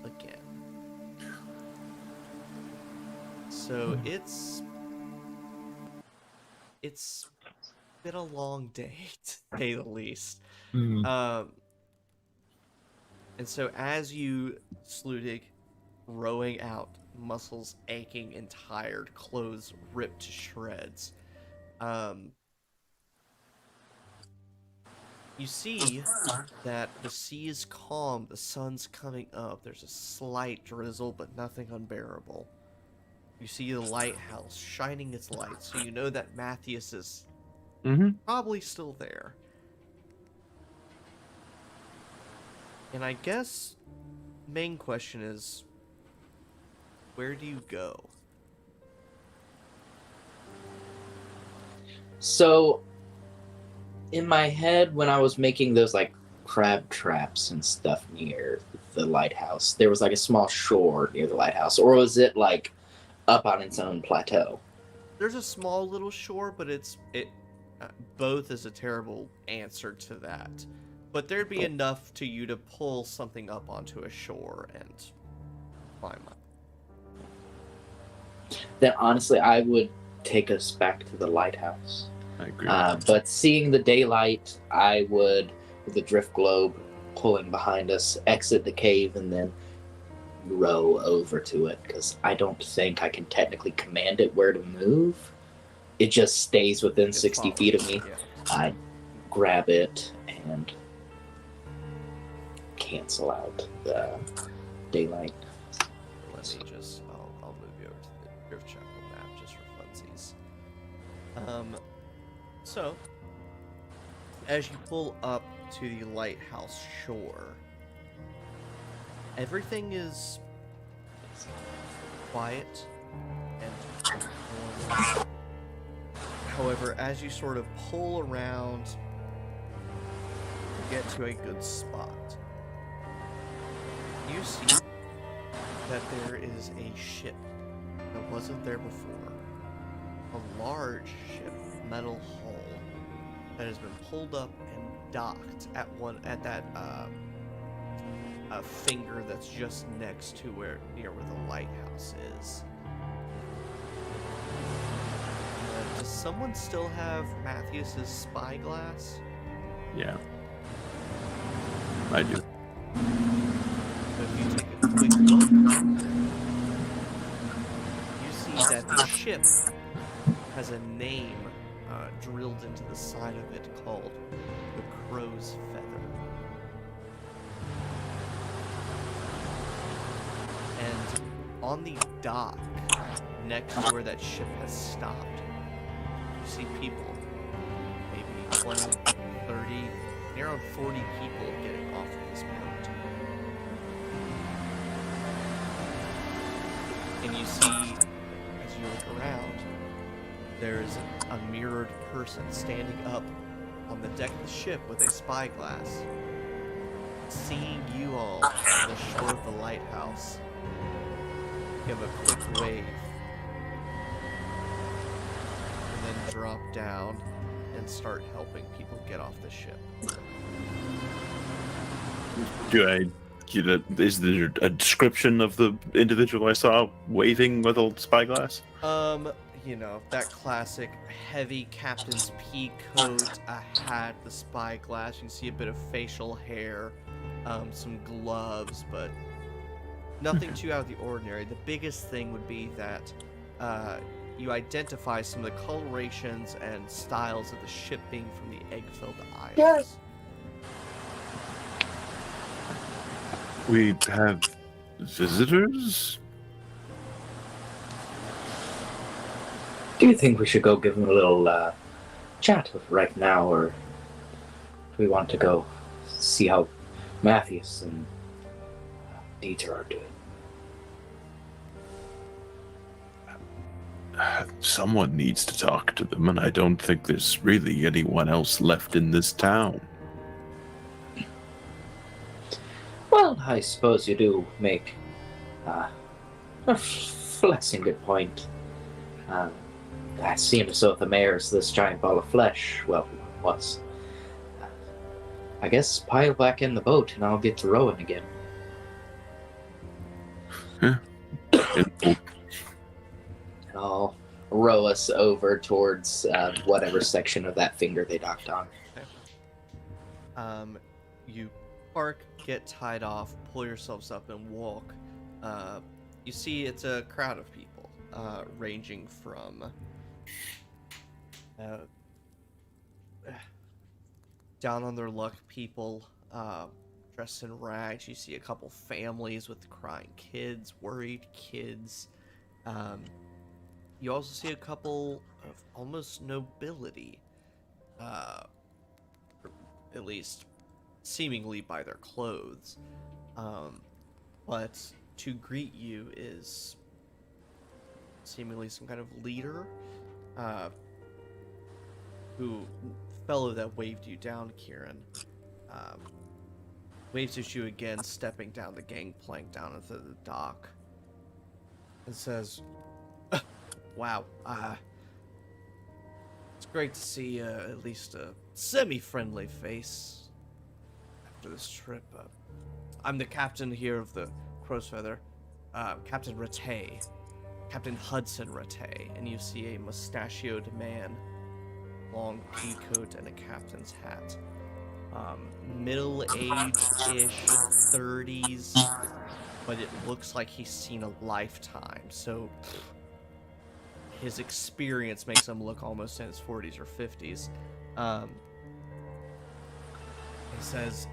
again. So it's been a long day, to say the least. And so as you, Sludig, rowing out, muscles aching and tired, clothes ripped to shreds, you see that the sea is calm, the sun's coming up, there's a slight drizzle, but nothing unbearable. You see the lighthouse shining its light, so you know that Matthias is probably still there. And I guess main question is, where do you go? So in my head, when I was making those like crab traps and stuff near the lighthouse, there was like a small shore near the lighthouse, or was it like up on its own plateau? There's a small little shore, but both is a terrible answer to that. But there'd be enough to you to pull something up onto a shore and climb up. Then honestly, I would take us back to the lighthouse. I agree. But seeing the daylight, I would, with the drift globe pulling behind us, exit the cave and then row over to it, because I don't think I can technically command it where to move. It just stays within 60 feet of me. Yeah. I grab it and cancel out the daylight. Let me just, I'll move you over to the Driftchapel map just for funsies. So, as you pull up to the lighthouse shore, everything is quiet and normal. However, as you sort of pull around, you get to a good spot. You see that there is a ship that wasn't there before. A large ship, metal hull, that has been pulled up and docked at that finger that's just next to near where the lighthouse is. Does someone still have Matthias's spyglass? Yeah. I do. So if you take a quick look, you see that the ship has a name drilled into the side of it called the Crow's Feather. And on the dock, next to where that ship has stopped, you see people, maybe 20, 30, near around 40 people getting off of this boat. And you see, as you look around, there's a mirrored person standing up on the deck of the ship with a spyglass, seeing you all on the shore of the lighthouse. Give a quick wave, and then drop down and start helping people get off the ship. Do I get is there a description of the individual I saw waving with a spyglass? You know, that classic heavy captain's pea coat, a hat, the spyglass. You can see a bit of facial hair, some gloves, but nothing too out of the ordinary. The biggest thing would be that you identify some of the colorations and styles of the ship being from the egg-filled isles. Yes. We have visitors? Do you think we should go give him a little chat right now, or do we want to go see how Matthias and Dieter are doing? Someone needs to talk to them, and I don't think there's really anyone else left in this town. Well, I suppose you do make a flexing good point. It seems as though the mayor's this giant ball of flesh. Well, was. I guess pile back in the boat and I'll get to rowing again. Huh? And I'll row us over towards whatever section of that finger they docked on. Okay. You park, get tied off, pull yourselves up, and walk. You see it's a crowd of people, ranging from down on their luck people, dressed in rags. You see a couple families with crying kids, worried kids. You also see a couple of almost nobility, at least seemingly by their clothes. But to greet you is seemingly some kind of leader. fellow that waved you down, Kieran, waves at you again, stepping down the gangplank down into the dock, and says, "Wow, it's great to see at least a semi-friendly face after this trip. I'm the captain here of the Crowsfeather, Captain Rattay, Captain Hudson Rattay," and you see a mustachioed man, long pea coat and a captain's hat. Middle-aged-ish, 30s, but it looks like he's seen a lifetime, so his experience makes him look almost in his 40s or 50s. He says,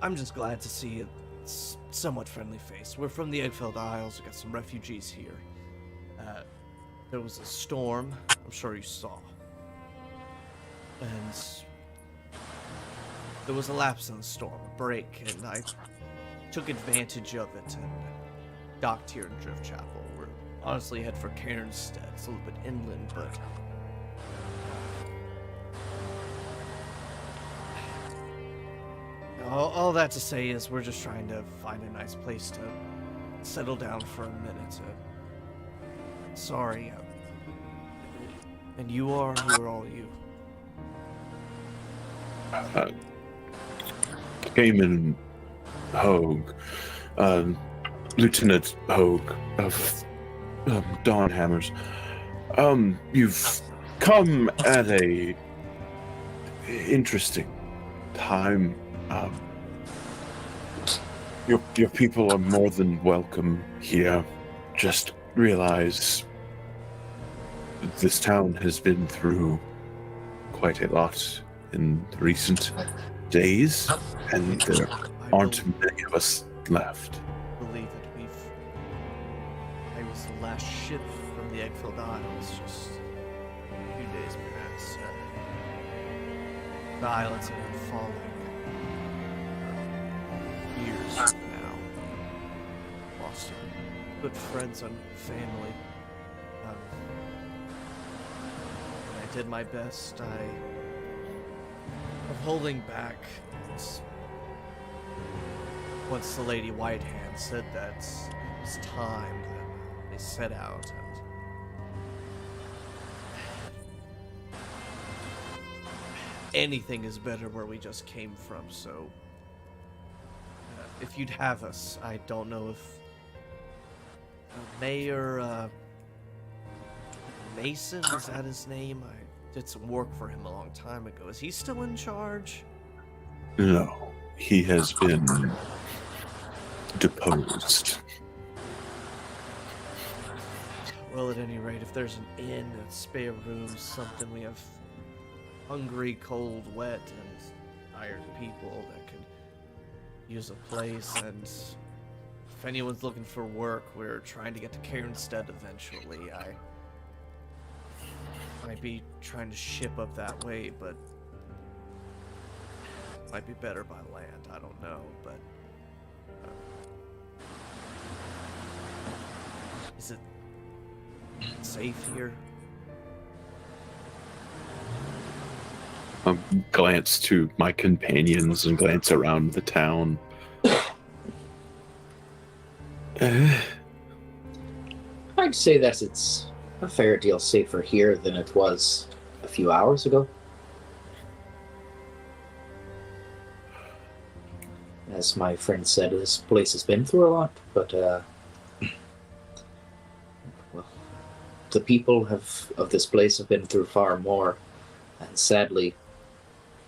"I'm just glad to see a somewhat friendly face. We're from the Eggfeld Isles. We got some refugees here. There was a storm, I'm sure you saw. And there was a lapse in the storm, a break, and I took advantage of it and docked here in Driftchapel. We're honestly head for Cairnstead. It's a little bit inland, but all that to say is we're just trying to find a nice place to settle down for a minute. Sorry. And who are all you?" Kamin Hogue, Lieutenant Hogue of Dawnhammers. You've come at a interesting time. Your people are more than welcome here. Just realize this town has been through quite a lot in recent days, and there aren't many of us left. I believe it. I was the last ship from the Eggfeld Isles just a few days past. The islands have been falling years now. Lost good friends and family. And I did my best. Of holding back. Once the Lady Whitehand said that it was time, that they set out. And anything is better where we just came from, so if you'd have us, I don't know if Mayor Mason, is that his name? I did some work for him a long time ago. Is he still in charge? No, he has been deposed. Well, at any rate, if there's an inn, a spare room, something, we have hungry, cold, wet, and tired people that could use a place, and if anyone's looking for work, we're trying to get to Cairnstead eventually. I might be trying to ship up that way, but might be better by land. I don't know, but is it safe here? I glance to my companions and glance around the town. I'd say that it's a fair deal safer here than it was a few hours ago. As my friend said, this place has been through a lot, but well, the people of this place have been through far more, and sadly,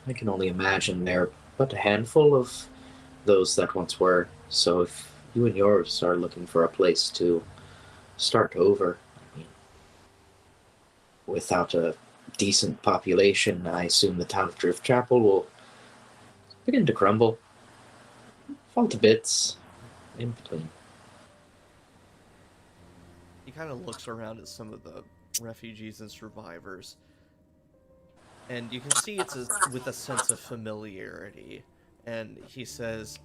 I can only imagine there are but a handful of those that once were. So if you and yours are looking for a place to start over, I mean, without a decent population, I assume the town of Driftchapel will begin to crumble, fall to bits, in between. He kind of looks around at some of the refugees and survivors, and you can see it's with a sense of familiarity. And he says,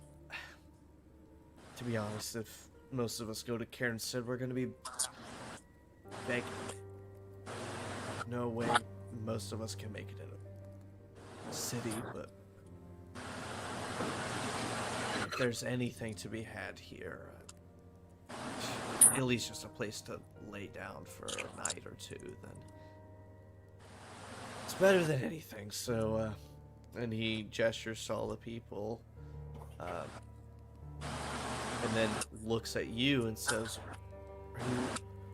to be honest, if most of us go to Cairnstead, we're going to be begging. no way most of us can make it in a city, but if there's anything to be had here, at least just a place to lay down for a night or two, then it's better than anything. So, and he gestures to all the people, and then looks at you and says,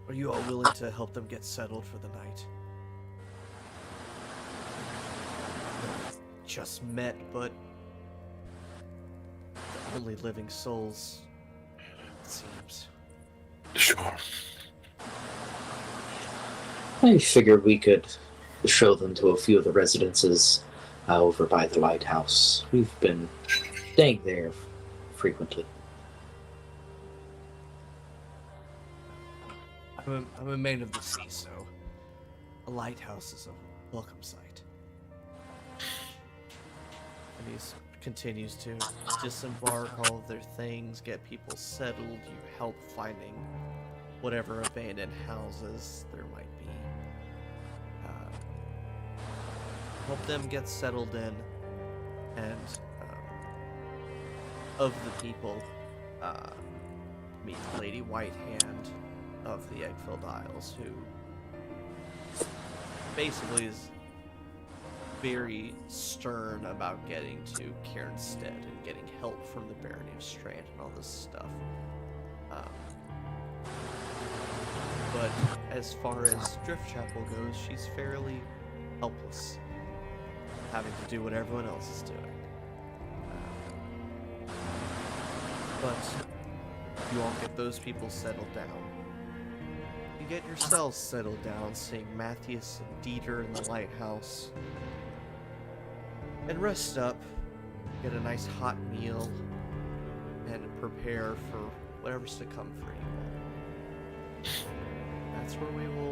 are you all willing to help them get settled for the night? Just met, but the only living souls, it seems. Sure. I figured we could show them to a few of the residences over by the lighthouse. We've been staying there frequently. I'm a man of the sea, so a lighthouse is a welcome sight. And he continues to disembark all of their things, get people settled. You help finding whatever abandoned houses there might be. Help them get settled in, and of the people, meet Lady Whitehand of the Eggfilled Isles, who basically is very stern about getting to Cairnstead and getting help from the Barony of Strand and all this stuff. But as far as Driftchapel goes, she's fairly helpless, having to do what everyone else is doing. But you all get those people settled down. You get yourselves settled down, seeing Matthias and Dieter in the lighthouse. And rest up, get a nice hot meal, and prepare for whatever's to come for you all. That's where we will